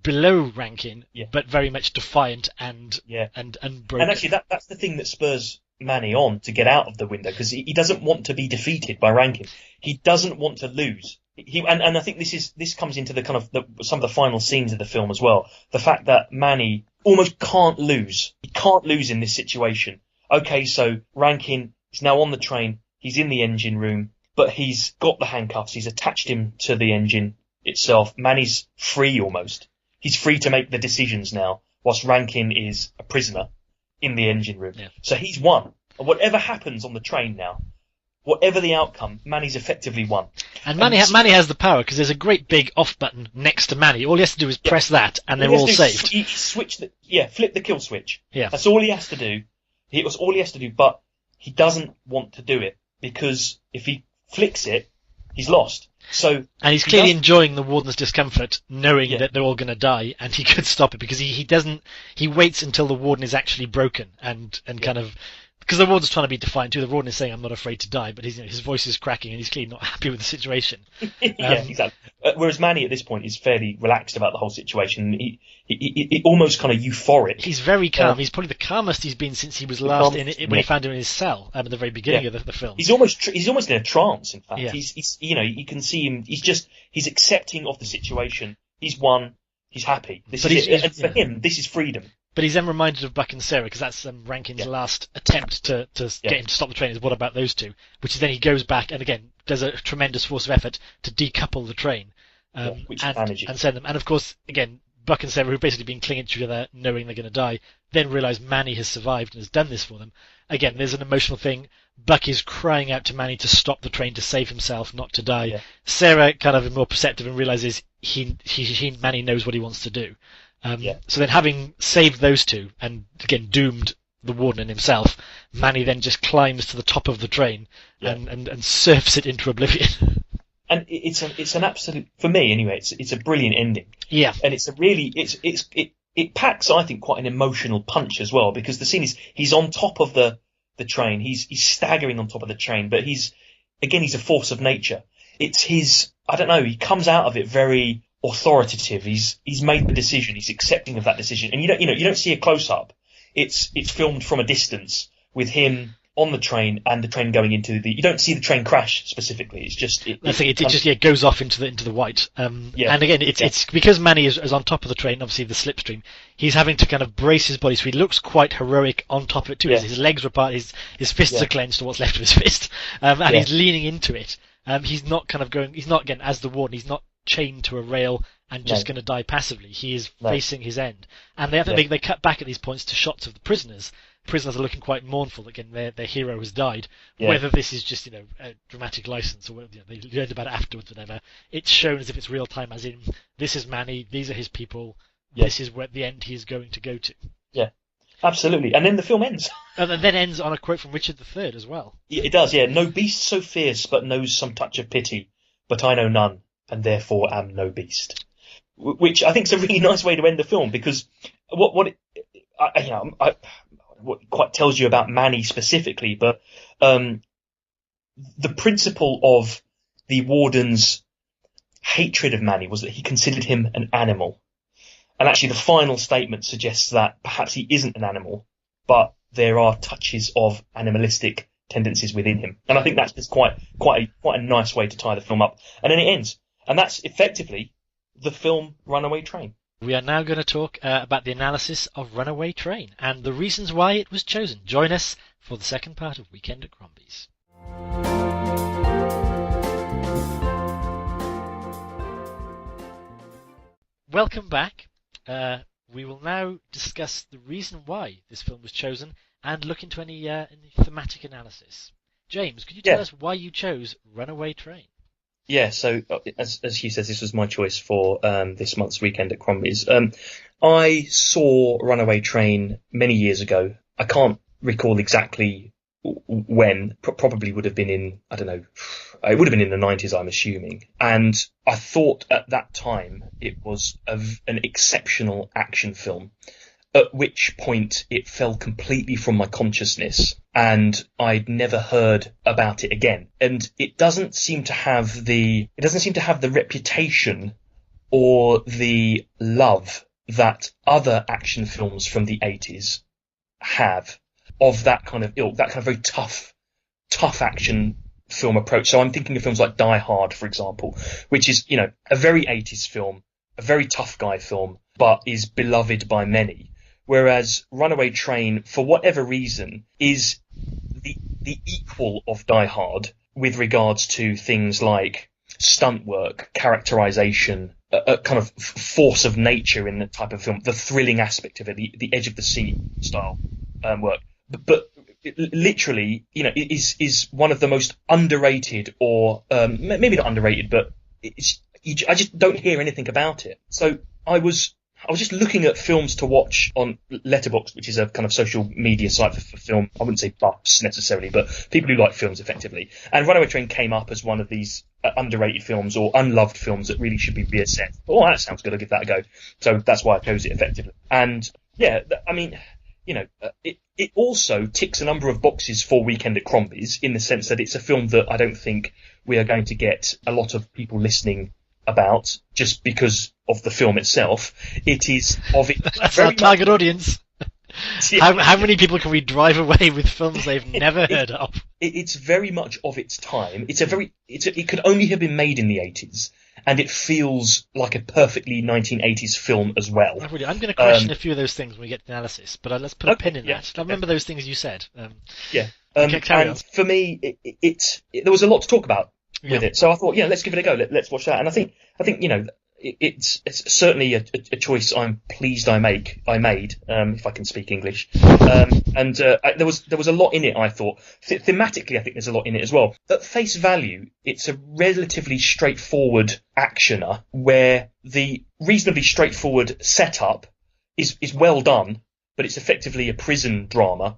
below Rankin, but very much defiant and broken. And actually, that's the thing that spurs Manny on to get out of the window, because he doesn't want to be defeated by Rankin. He doesn't want to lose. And I think this comes into the kind of some of the final scenes of the film as well. The fact that Manny almost can't lose. He can't lose in this situation. Okay, so Rankin is now on the train. He's in the engine room, but he's got the handcuffs. He's attached him to the engine itself. Manny's free almost. He's free to make the decisions now, whilst Rankin is a prisoner in the engine room. Yeah. So he's won. Whatever happens on the train now, whatever the outcome, Manny's effectively won. And Manny has the power, because there's a great big off button next to Manny. All he has to do is press that, and they're all saved. Flip the kill switch. Yeah. That's all he has to do. It was all he has to do, but he doesn't want to do it, because if he flicks it, he's lost. And he's clearly enjoying the warden's discomfort, knowing that they're all going to die, and he could stop it, because he waits until the warden is actually broken, and kind of, because the warden's trying to be defiant too. The warden is saying, "I'm not afraid to die," but his voice is cracking, and he's clearly not happy with the situation. Exactly. Whereas Manny at this point is fairly relaxed about the whole situation. He almost kind of euphoric. He's very calm. He's probably the calmest he's been since he was last when he found him in his cell at the very beginning of the film. He's almost in a trance. In fact, Yeah. he's you can see him. He's accepting of the situation. He's won. He's happy. This is it. And for him, this is freedom. But he's then reminded of Buck and Sarah, because that's Rankin's last attempt to get him to stop the train. Is what about those two? Which is then he goes back and again does a tremendous force of effort to decouple the train and send them. And of course, again, Buck and Sarah, who've basically been clinging to each other, knowing they're going to die, then realise Manny has survived and has done this for them. Again, there's an emotional thing. Buck is crying out to Manny to stop the train, to save himself, not to die. Yeah. Sarah kind of more perceptive and realises Manny knows what he wants to do. So then, having saved those two and again doomed the warden and himself, Manny then just climbs to the top of the train and surfs it into oblivion. And it's an absolute, for me anyway, it's a brilliant ending. Yeah. And it packs, I think, quite an emotional punch as well, because the scene is he's on top of the train, he's staggering on top of the train, but he's a force of nature. It's he comes out of it very authoritative. He's made the decision, he's accepting of that decision. And you don't see a close up. It's filmed from a distance with him on the train and the train going into you don't see the train crash specifically. It's just it goes off into the white. And again, it's because Manny is on top of the train, obviously the slipstream. He's having to kind of brace his body, so he looks quite heroic on top of it too. His legs are apart, his fists are clenched, or what's left of his fist, and he's leaning into it. He's not again as the warden. He's not chained to a rail and just going to die passively. He is facing his end. And they cut back at these points to shots of the prisoners. Prisoners are looking quite mournful. Again, their hero has died. Yeah. Whether this is just a dramatic license or whether they learned about it afterwards, whatever. It's shown as if it's real time, as in this is Manny, these are his people, this is where the end he is going to go to. Yeah, absolutely. And then the film ends. And then ends on a quote from Richard III as well. Yeah, it does. Yeah, no beast so fierce but knows some touch of pity, but I know none, and therefore am no beast. Which I think is a really nice way to end the film, because what quite tells you about Manny specifically, but the principle of the warden's hatred of Manny was that he considered him an animal. And actually the final statement suggests that perhaps he isn't an animal, but there are touches of animalistic tendencies within him. And I think that's just quite a nice way to tie the film up. And then it ends. And that's effectively the film Runaway Train. We are now going to talk about the analysis of Runaway Train and the reasons why it was chosen. Join us for the second part of Weekend at Crombie's. Welcome back. We will now discuss the reason why this film was chosen and look into any thematic analysis. James, could you tell us why you chose Runaway Train? Yeah, so as Hugh says, this was my choice for this month's Weekend at Crombie's. I saw Runaway Train many years ago. I can't recall exactly when. Probably would have been in, I don't know, it would have been in the 90s, I'm assuming. And I thought at that time it was an exceptional action film, at which point it fell completely from my consciousness and I'd never heard about it again. And it doesn't seem to have the reputation or the love that other action films from the 80s have of that kind of ilk, that kind of very tough action film approach. So I'm thinking of films like Die Hard, for example, which is, a very 80s film, a very tough guy film, but is beloved by many. Whereas Runaway Train, for whatever reason, is the equal of Die Hard with regards to things like stunt work, characterization, a kind of force of nature in the type of film, the thrilling aspect of it, the edge of the seat style work. But literally, is one of the most underrated, or maybe not underrated, but I just don't hear anything about it. So I was just looking at films to watch on Letterboxd, which is a kind of social media site for film. I wouldn't say buffs necessarily, but people who like films effectively. And Runaway Train came up as one of these underrated films or unloved films that really should be reassessed. Oh, that sounds good. I'll give that a go. So that's why I chose it effectively. And yeah, I mean, it also ticks a number of boxes for Weekend at Crombie's, in the sense that it's a film that I don't think we are going to get a lot of people listening about just because of the film itself. It is of it. That's our target audience. Yeah. How many people can we drive away with films they've never heard of? It's very much of its time. It could only have been made in the 80s, and it feels like a perfectly 1980s film as well. I'm going to question a few of those things when we get to analysis, but let's put a pin in that. I remember those things you said. And for me, there was a lot to talk about with it, so I thought, let's give it a go. Let's watch that. And I think it's certainly a choice I'm pleased I made, if I can speak English. And there was a lot in it, I thought. Thematically, I think there's a lot in it as well. At face value, it's a relatively straightforward actioner where the reasonably straightforward setup is well done, but it's effectively a prison drama,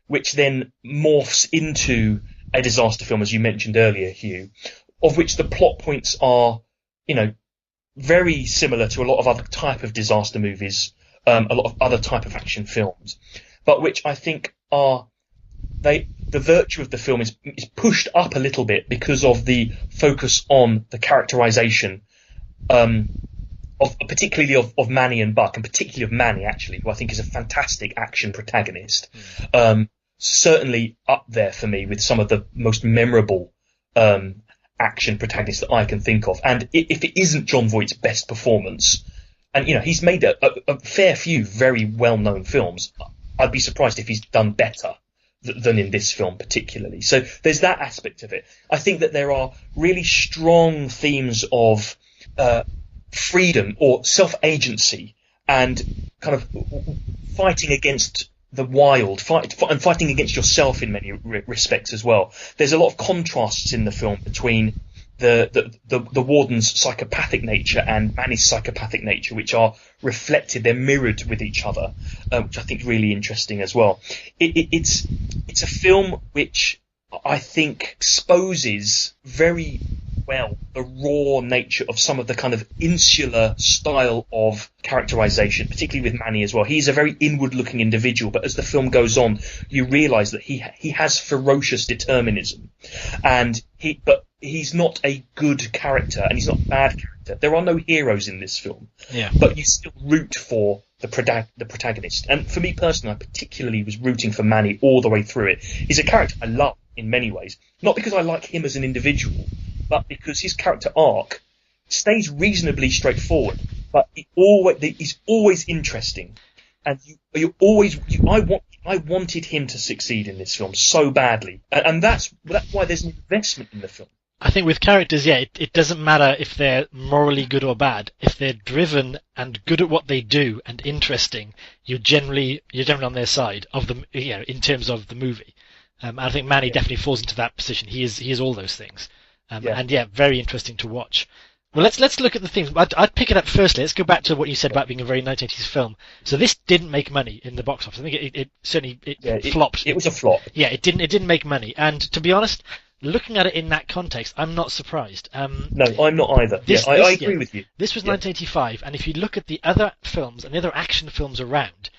which then morphs into a disaster film, as you mentioned earlier, Hugh, of which the plot points are, very similar to a lot of other type of disaster movies, a lot of other type of action films, but which I think the virtue of the film is pushed up a little bit because of the focus on the characterization, particularly of Manny and Buck, and particularly of Manny, actually, who I think is a fantastic action protagonist. Certainly up there for me with some of the most memorable action protagonists that I can think of. And if it isn't Jon Voight's best performance, and he's made a fair few very well-known films, I'd be surprised if he's done better than in this film particularly. So there's that aspect of it. I think that there are really strong themes of freedom or self-agency and kind of fighting against the wild, and fighting against yourself in many respects as well. There's a lot of contrasts in the film between the warden's psychopathic nature and Manny's psychopathic nature, which are reflected, they're mirrored with each other, which I think is really interesting as well. It's a film which I think exposes very well the raw nature of some of the kind of insular style of characterization, particularly with Manny as well. He's a very inward-looking individual, but as the film goes on, you realise that he has ferocious determinism, but he's not a good character, and he's not a bad character. There are no heroes in this film, but you still root for the protagonist. And for me personally, I particularly was rooting for Manny all the way through it. He's a character I love in many ways, not because I like him as an individual, but because his character arc stays reasonably straightforward, but he's always interesting, and I wanted him to succeed in this film so badly, and that's why there's an investment in the film. I think with characters, it doesn't matter if they're morally good or bad. If they're driven and good at what they do and interesting, you're generally on their side of the, in terms of the movie. I think Manny definitely falls into that position. He is all those things. And very interesting to watch. Well, let's look at the things. I'd pick it up firstly. Let's go back to what you said about being a very 1980s film. So this didn't make money in the box office. I think it certainly flopped. It was a flop. Yeah, it didn't make money. And to be honest, looking at it in that context, I'm not surprised. No, I'm not either. I agree with you. This was 1985, and if you look at the other films and the other action films around,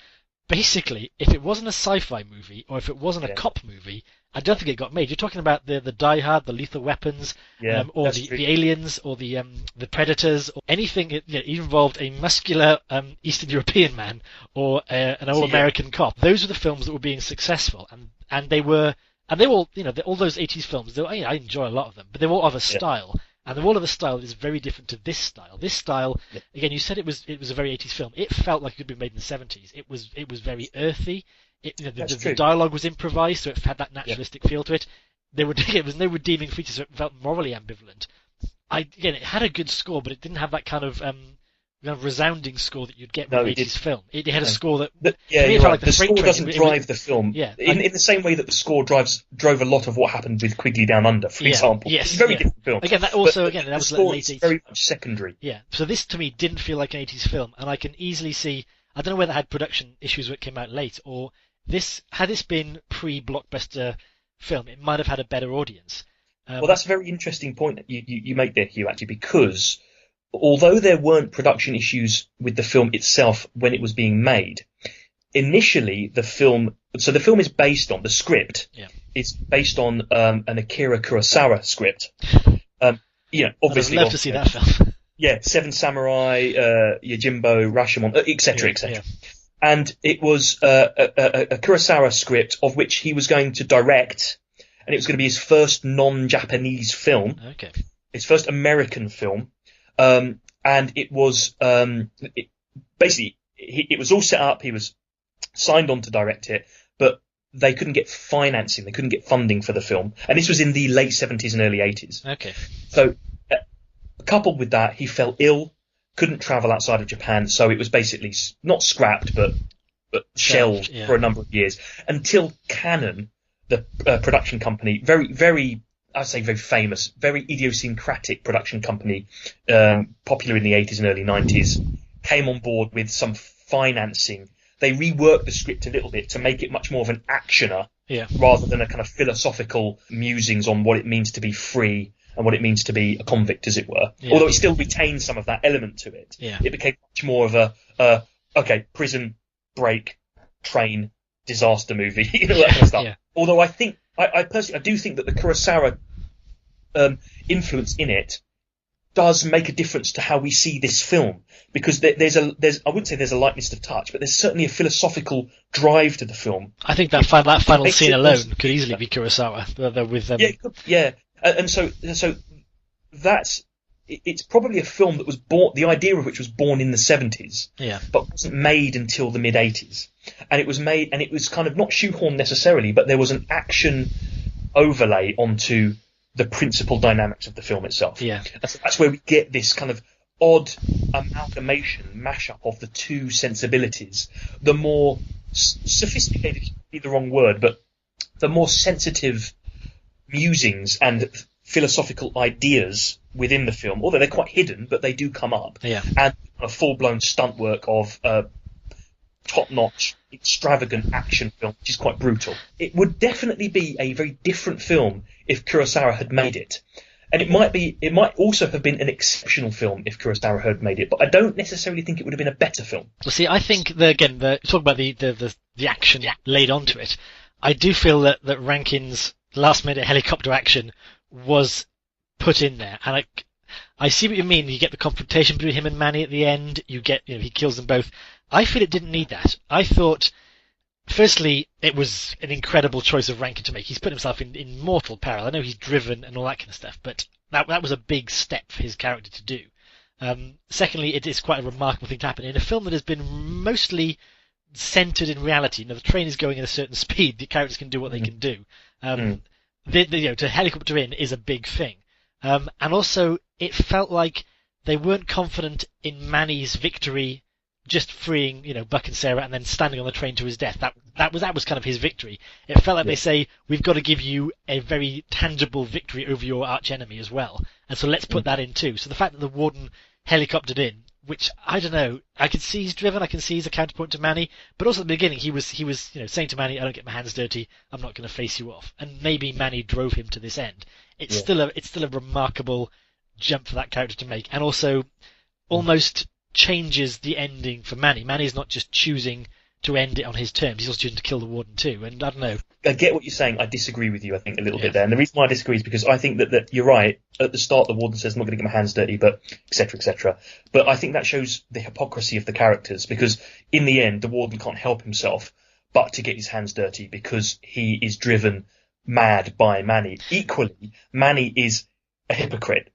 basically, if it wasn't a sci-fi movie or if it wasn't a cop movie, I don't think it got made. You're talking about the Die Hard, the Lethal Weapons, or the Aliens, or the Predators, or anything that involved a muscular Eastern European man or an all-American cop. Those were the films that were being successful, and they all, all those 80s films. I enjoy a lot of them, but they were all of a style. And the wall of the style is very different to this style. This style, again, you said it was a very 80s film. It felt like it could be made in the 70s. It was very earthy. The dialogue was improvised, so it had that naturalistic feel to it. There was no redeeming features, so it felt morally ambivalent. It had a good score, but it didn't have that kind of resounding score that you'd get with No, an it 80s film. It had a score that... Yeah, to me, you're it felt right. like The Freight score Train. doesn't drive the film. Yeah. In the same way that the score drove a lot of what happened with Quigley Down Under, for example. Yes. It's a very different film. Again, that was like score late is 80s. very much secondary. Yeah. So this, to me, didn't feel like an 80s film, and I can easily see... I don't know whether it had production issues when it came out late, or had this been pre-blockbuster film, it might have had a better audience. Well, that's a very interesting point that you make there, Hugh, actually, because although there weren't production issues with the film itself when it was being made, initially the film is based on, the script is based on an Akira Kurosawa script. Obviously. I'd love to see that film. Yeah, Seven Samurai, Yojimbo, Rashomon, etc., etc. Yeah. And it was a Kurosawa script of which he was going to direct, and it was going to be his first non-Japanese film. Okay. His first American film. And it was basically it was all set up. He was signed on to direct it, but they couldn't get financing. They couldn't get funding for the film, and this was in the late 70s and early 80s. Okay. So, coupled with that, he fell ill, couldn't travel outside of Japan, so it was basically not scrapped, but shelved for a number of years until Canon, the production company, very I'd say very famous, very idiosyncratic production company, popular in the 80s and early 90s, came on board with some financing. They reworked the script a little bit to make it much more of an actioner rather than a kind of philosophical musings on what it means to be free and what it means to be a convict, as it were. Yeah. Although it still retains some of that element to it. Yeah. It became much more of a prison break, train, disaster movie, that kind of stuff. Yeah. Although I personally do think that the Kurosawa influence in it does make a difference to how we see this film, because I wouldn't say there's a lightness of touch, but there's certainly a philosophical drive to the film. I think that final scene alone could easily be Kurosawa with them. Yeah, and so it's probably a film that was born, the idea of which was born in the 70s, but wasn't made until the mid 80s, and it was made, and it was kind of not shoehorned necessarily, but there was an action overlay onto the principal dynamics of the film itself. Yeah, that's where we get this kind of odd amalgamation, mashup of the two sensibilities. The more sophisticated, be the wrong word, but the more sensitive musings and philosophical ideas within the film, although they're quite hidden, but they do come up. Yeah, and a full-blown stunt work of top-notch, extravagant action film, which is quite brutal. It would definitely be a very different film if Kurosawa had made it. And it might also have been an exceptional film if Kurosawa had made it, but I don't necessarily think it would have been a better film. Well, see, I think talk about the action laid onto it. I do feel that Rankin's last-minute helicopter action was put in there, and I see what you mean. You get the confrontation between him and Manny at the end. You get, he kills them both. I feel it didn't need that. I thought, firstly, it was an incredible choice of Rankin to make. He's put himself in mortal peril. I know he's driven and all that kind of stuff, but that was a big step for his character to do. Secondly, it is quite a remarkable thing to happen in a film that has been mostly centered in reality. The train is going at a certain speed. The characters can do what they can do. To helicopter in is a big thing. And also, it felt like they weren't confident in Manny's victory, just freeing, Buck and Sarah and then standing on the train to his death. That was kind of his victory. It felt like they say, we've got to give you a very tangible victory over your arch enemy as well. And so let's put that in too. So the fact that the warden helicoptered in, which, I don't know, I can see he's driven, I can see he's a counterpoint to Manny, but also at the beginning he was saying to Manny, I don't get my hands dirty, I'm not going to face you off. And maybe Manny drove him to this end. It's still a remarkable jump for that character to make, and also almost changes the ending for Manny. Manny's not just choosing to end it on his terms, he's also choosing to kill the warden too, and I don't know. I get what you're saying. I disagree with you, I think, a little bit there. And the reason why I disagree is because I think that you're right. At the start, the warden says, I'm not going to get my hands dirty, but etc., etc. But I think that shows the hypocrisy of the characters, because in the end, the warden can't help himself but to get his hands dirty because he is driven mad by Manny. Equally, Manny is a hypocrite.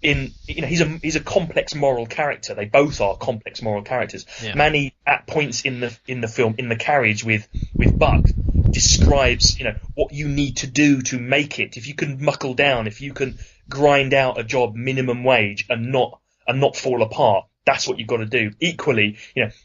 He's a complex moral character. They both are complex moral characters. Yeah. Manny, at points in the film, in the carriage with Buck, describes what you need to do to make it. If you can muckle down, if you can grind out a job minimum wage and not fall apart, That's what you've got to do. Equally,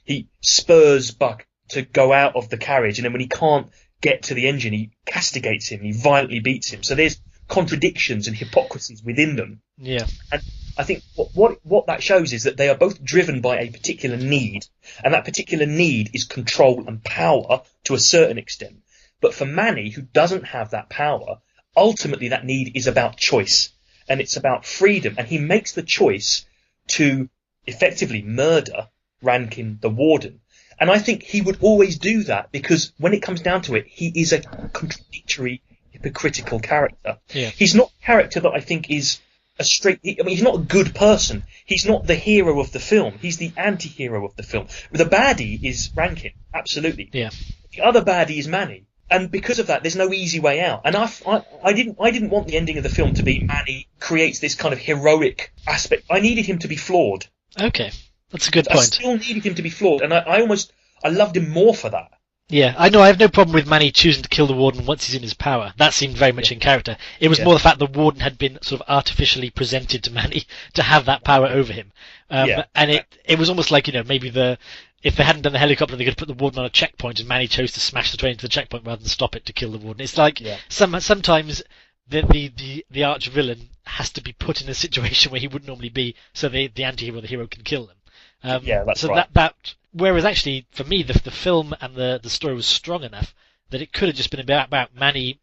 he spurs Buck to go out of the carriage, and then when he can't get to the engine, he castigates him, he violently beats him. So there's contradictions and hypocrisies within them. Yeah. And I think what that shows is that they are both driven by a particular need, and that particular need is control and power to a certain extent. But for Manny, who doesn't have that power, ultimately that need is about choice, and it's about freedom, and he makes the choice to effectively murder Rankin, the warden. And I think he would always do that because when it comes down to it, he is a contradictory, hypocritical character. Yeah. He's not a character that I think is he's not a good person. He's not the hero of the film. He's the anti-hero of the film. The baddie is Rankin, absolutely. Yeah. The other baddie is Manny. And because of that, there's no easy way out. And I didn't want the ending of the film to be Manny creates this kind of heroic aspect. I needed him to be flawed. Okay. That's a good point. I still needed him to be flawed, and I loved him more for that. Yeah, I know. I have no problem with Manny choosing to kill the warden once he's in his power. That seemed very much in character. It was more the fact the warden had been sort of artificially presented to Manny to have that power over him. And it was almost like, maybe if they hadn't done the helicopter, they could put the warden on a checkpoint, and Manny chose to smash the train into the checkpoint rather than stop it to kill the warden. It's like sometimes the arch villain has to be put in a situation where he wouldn't normally be, so the anti-hero, the hero, can kill them. That's right. Whereas actually, for me, the film and the story was strong enough that it could have just been about Manny,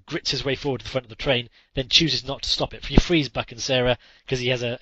grits his way forward to the front of the train, then chooses not to stop it. He frees Buck and Sarah because he has a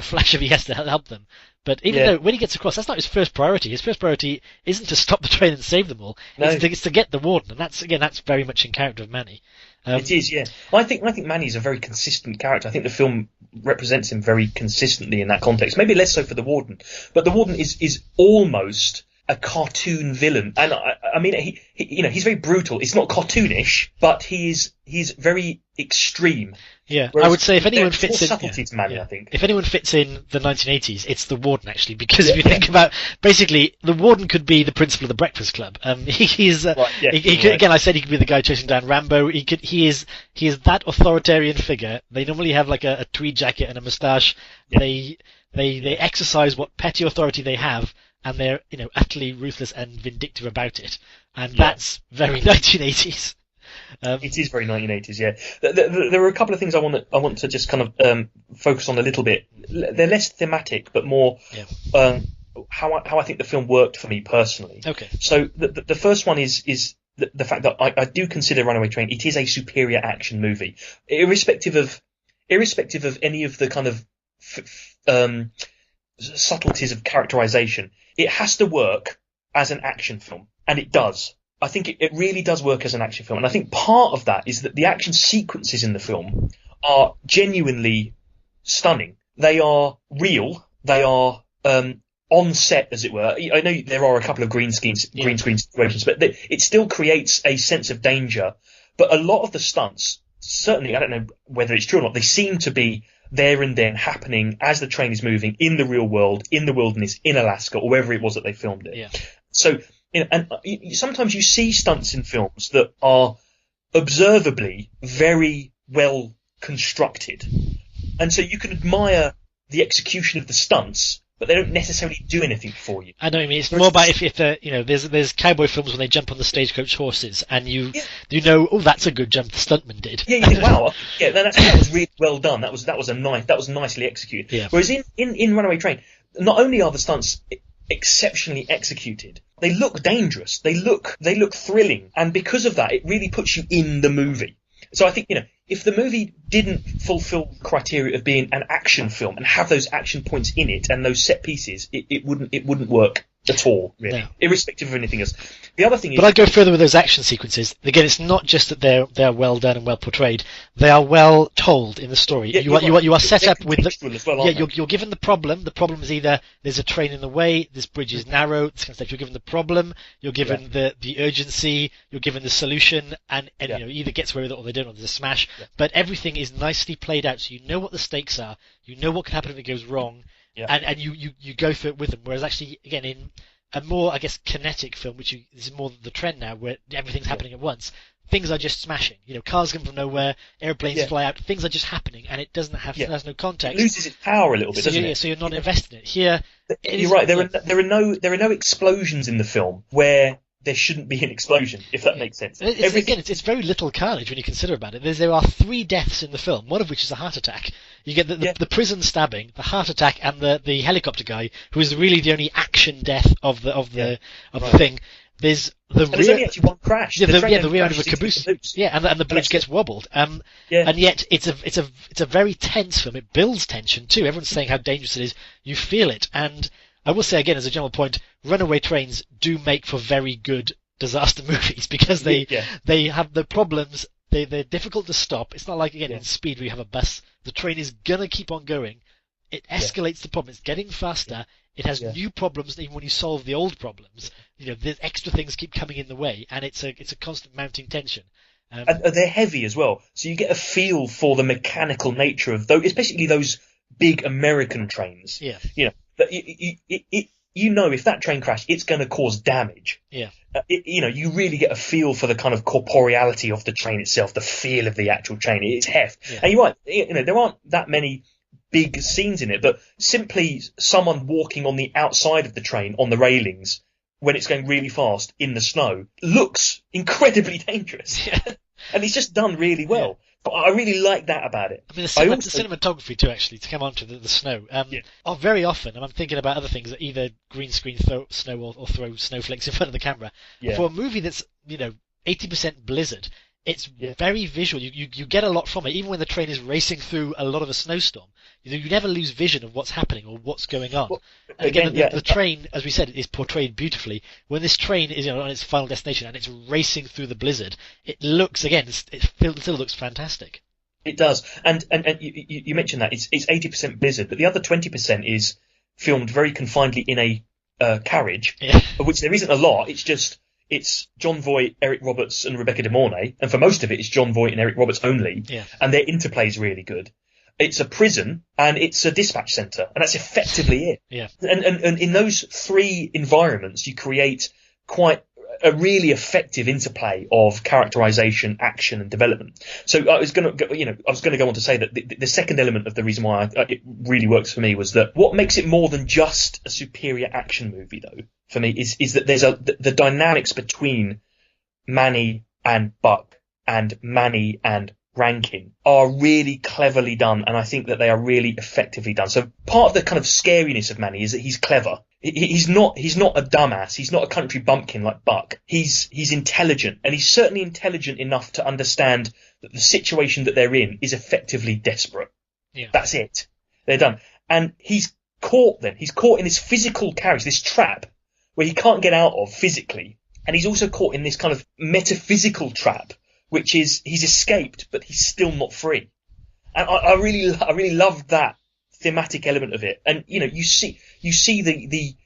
flash of he has to help them. But even though when he gets across, that's not his first priority. His first priority isn't to stop the train and save them all. No. It's to get the warden, and that's very much in character of Manny. It is, yeah. I think Manny's a very consistent character. I think the film represents him very consistently in that context. Maybe less so for the warden, but the warden is almost a cartoon villain. And I mean, he's very brutal. It's not cartoonish, but he's very extreme. Yeah, whereas I would say if anyone fits in, subtlety to Manny, I think. If anyone fits in the 1980s, it's the warden actually, because if you think about, basically, the warden could be the principal of the Breakfast Club. Again, I said he could be the guy chasing down Rambo. He is that authoritarian figure. They normally have like a tweed jacket and a moustache. Yeah. They exercise what petty authority they have, and they're utterly ruthless and vindictive about it. And that's very 1980s. It is very 1980s, yeah. There are a couple of things I want to just kind of focus on a little bit. They're less thematic, but more how I think the film worked for me personally. Okay. So the first one is the fact that I do consider Runaway Train. It is a superior action movie, irrespective of any of the kind of subtleties of characterization. It has to work as an action film, and it does. I think it really does work as an action film. And I think part of that is that the action sequences in the film are genuinely stunning. They are real. They are on set, as it were. I know there are a couple of green screen situations, but it still creates a sense of danger. But a lot of the stunts, certainly, I don't know whether it's true or not, they seem to be there and then happening as the train is moving in the real world, in the wilderness, in Alaska, or wherever it was that they filmed it. Yeah. So, and sometimes you see stunts in films that are observably very well constructed, and so you can admire the execution of the stunts, but they don't necessarily do anything for you. I know what you mean. It's more about if there's cowboy films when they jump on the stagecoach horses, and you know, oh, that's a good jump the stuntman did. Yeah, you think, wow, yeah, that was really well done. That was nicely executed. Yeah. Whereas in Runaway Train, not only are the stunts exceptionally executed, they look dangerous. They look thrilling, and because of that, it really puts you in the movie. So I think, if the movie didn't fulfill the criteria of being an action film and have those action points in it and those set pieces, it wouldn't work at all, really, no. Irrespective of anything else. The other thing is, but I'd go further with those action sequences. Again, it's not just that they're well done and well portrayed; they are well told in the story. Yeah, you are set up with you're given the problem. The problem is either there's a train in the way, this bridge is narrow, this kind of stuff. You're given the problem, you're given the urgency, you're given the solution, and either gets away with it or they don't, or there's a smash. Yeah. But everything is nicely played out, so you know what the stakes are, you know what can happen if it goes wrong. Yeah. And you go through it with them. Whereas actually, again, in a more, I guess, kinetic film, which is more the trend now, where everything's happening at once, things are just smashing. Cars come from nowhere, airplanes fly out, things are just happening, and it doesn't have, it has no context. It loses its power a little bit, doesn't it? So you're not invested in it. Here, you're right. There are no explosions in the film where there shouldn't be an explosion, if that makes sense. It's very little carnage when you consider about it. There are 3 deaths in the film, one of which is a heart attack. You get the prison stabbing, the heart attack, and the helicopter guy, who is really the only action death of the thing. There's there's only actually one crash. The rear end of a caboose. Yeah, and the bridge gets wobbled. And yet it's a very tense film. It builds tension too. Everyone's saying how dangerous it is. You feel it. And I will say again, as a general point, Runaway Trains do make for very good disaster movies because they have the problems. They're difficult to stop. It's not like, again, in Speed where you have a bus. The train is gonna keep on going. It escalates the problem. It's getting faster. It has new problems even when you solve the old problems. The extra things keep coming in the way, and it's a constant mounting tension. And they're heavy as well, so you get a feel for the mechanical nature of those, especially those big American trains. Yeah. If that train crashed, it's going to cause damage. Yeah. You really get a feel for the kind of corporeality of the train itself, the feel of the actual train. It's heft. Yeah. And you're right. There aren't that many big scenes in it, but simply someone walking on the outside of the train on the railings when it's going really fast in the snow looks incredibly dangerous. Yeah. And it's just done really well. Yeah. But I really like that about it. I mean, the cinematography too, actually, to come on to the snow. Very often, and I'm thinking about other things that either green screen throw snow or throw snowflakes in front of the camera. Yeah. For a movie that's 80% blizzard, it's very visual. You get a lot from it, even when the train is racing through a lot of a snowstorm. You never lose vision of what's happening or what's going on. Well, and again, the train, as we said, is portrayed beautifully. When this train is on its final destination and it's racing through the blizzard, it looks, again, it still looks fantastic. It does. And you mentioned that it's 80% blizzard, but the other 20% is filmed very confinedly in a carriage, of which there isn't a lot. It's John Voight, Eric Roberts, and Rebecca De Mornay, and for most of it, it's John Voight and Eric Roberts only, and their interplay is really good. It's a prison, and it's a dispatch centre, and that's effectively it. Yeah. And in those 3 environments, you create quite a really effective interplay of characterization, action, and development. So I was going to go on to say that the second element of the reason why it really works for me was that what makes it more than just a superior action movie, though, for me, is that there's the dynamics between Manny and Buck and Manny and Rankin are really cleverly done, and I think that they are really effectively done. So part of the kind of scariness of Manny is that he's clever. He's not a dumbass. He's not a country bumpkin like Buck. He's intelligent, and he's certainly intelligent enough to understand that the situation that they're in is effectively desperate. Yeah. That's it. They're done. And he's caught then. He's caught in this physical carriage, this trap where he can't get out of physically. And he's also caught in this kind of metaphysical trap, which is he's escaped, but he's still not free. And I really love that thematic element of it. And, you see the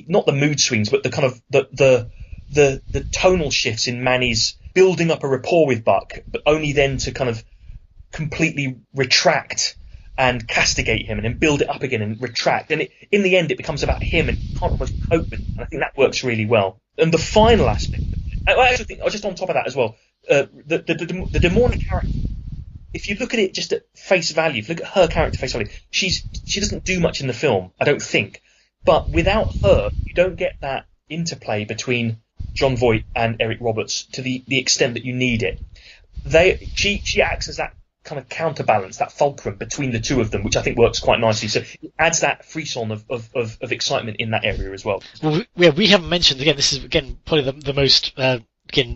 not the mood swings, but the kind of the tonal shifts in Manny's building up a rapport with Buck, but only then to kind of completely retract and castigate him and then build it up again and retract. And in the end, it becomes about him and he can't almost cope with it. And I think that works really well. And the final aspect, I actually think, just on top of that as well, the De Mornay character, if you look at it just at face value, if you look at her character face value, she doesn't do much in the film, I don't think. But without her, you don't get that interplay between John Voight and Eric Roberts to the extent that you need it. She acts as that kind of counterbalance, that fulcrum between the two of them, which I think works quite nicely. So it adds that frisson of excitement in that area as well. Well, we haven't mentioned, again, this is probably the most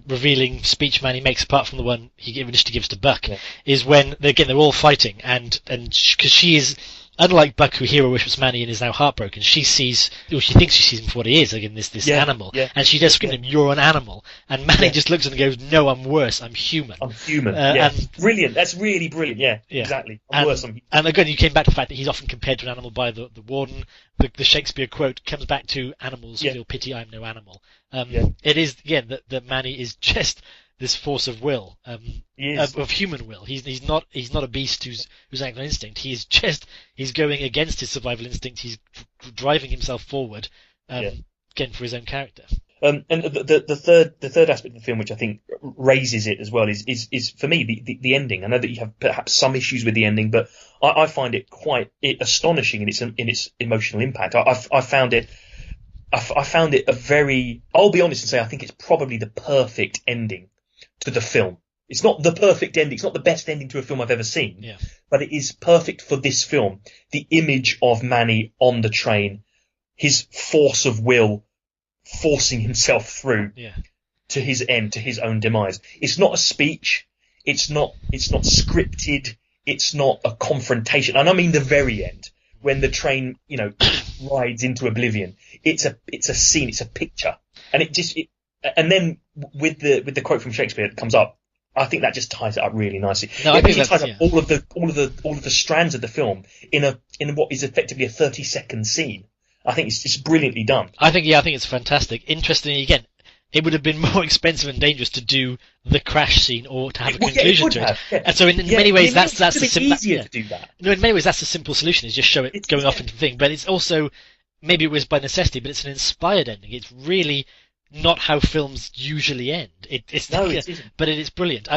revealing speech Manny makes, apart from the one he initially gives to Buck, is when they're all fighting, and because she is, unlike Buck, who hero worships Manny and is now heartbroken, she thinks she sees him for what he is, again, this animal, and she does scream at him, "You're an animal," and Manny just looks at him and goes, "No, I'm worse, I'm human." And brilliant, that's really brilliant, exactly. I'm worse, I'm human. And again, you came back to the fact that he's often compared to an animal by the warden. The Shakespeare quote comes back to "Animals feel pity, I'm no animal." It is, again, that Manny is just this force of will, of human will. He's not a beast who's acting on instinct. He's going against his survival instinct. He's driving himself forward, again, for his own character. And the third aspect of the film, which I think raises it as well, is for me the ending. I know that you have perhaps some issues with the ending, but I find it quite astonishing in its emotional impact. I found it a very. I'll be honest and say I think it's probably the perfect ending to the film. It's not the perfect ending. It's not the best ending to a film I've ever seen, but it is perfect for this film. The image of Manny on the train, his force of will, forcing himself through to his end, to his own demise. It's not a speech. It's not scripted. It's not a confrontation. And I mean the very end, when the train, rides into oblivion. It's a scene. It's a picture. And and then with the quote from Shakespeare that comes up, I think that just ties it up really nicely. No, it really ties up all of the strands of the film in what is effectively a 30-second scene. I think it's just brilliantly done. I think it's fantastic. Interestingly, again, it would have been more expensive and dangerous to do the crash scene or to have a conclusion to it. Yeah. And so in many ways, that's the simple. Easier to do that. No, in many ways, that's a simple solution: is just show it going off into the thing. But it's also, maybe it was by necessity, but it's an inspired ending. It's really not how films usually end. It isn't. But it is brilliant.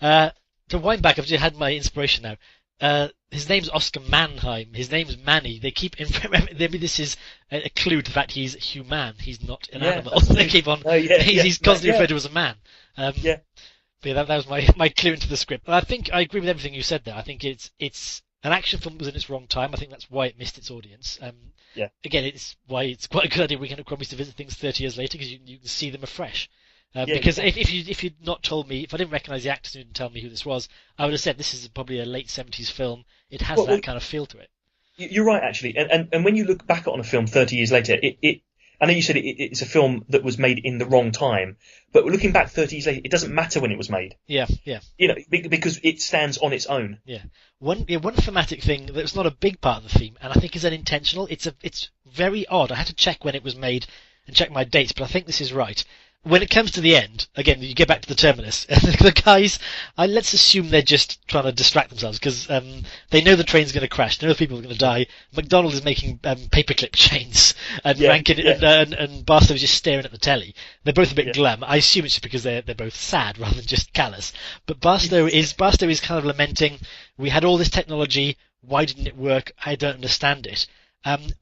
To wind back, I've just had my inspiration now. His name's Oscar Mannheim. His name's Manny. They keep maybe this is a clue to the fact he's human. He's not an animal. They keep on. He's constantly referred to as a man. But that was my clue into the script. And I think I agree with everything you said there. I think it's an action film that was in its wrong time. I think that's why it missed its audience. Again, it's why it's quite a good idea Weekend at Crombie's to visit things 30 years later, because you can see them afresh. Because if you'd not told me, if I didn't recognise the actors and didn't tell me who this was, I would have said this is probably a late 70s film. It has that kind of feel to it. You're right, actually. And when you look back on a film 30 years later, I know you said it's a film that was made in the wrong time, but looking back 30 years later, it doesn't matter when it was made. Yeah. Because it stands on its own. Yeah. One thematic thing that's not a big part of the theme, and I think is unintentional. It's very odd. I had to check when it was made and check my dates, but I think this is right. When it comes to the end, again, you get back to the terminus. The guys, let's assume they're just trying to distract themselves because they know the train's going to crash. They know people are going to die. McDonald is making paperclip chains, and Rankin and Barstow is just staring at the telly. They're both a bit glum. I assume it's just because they're both sad rather than just callous. But Barstow is kind of lamenting, we had all this technology, why didn't it work? I don't understand it.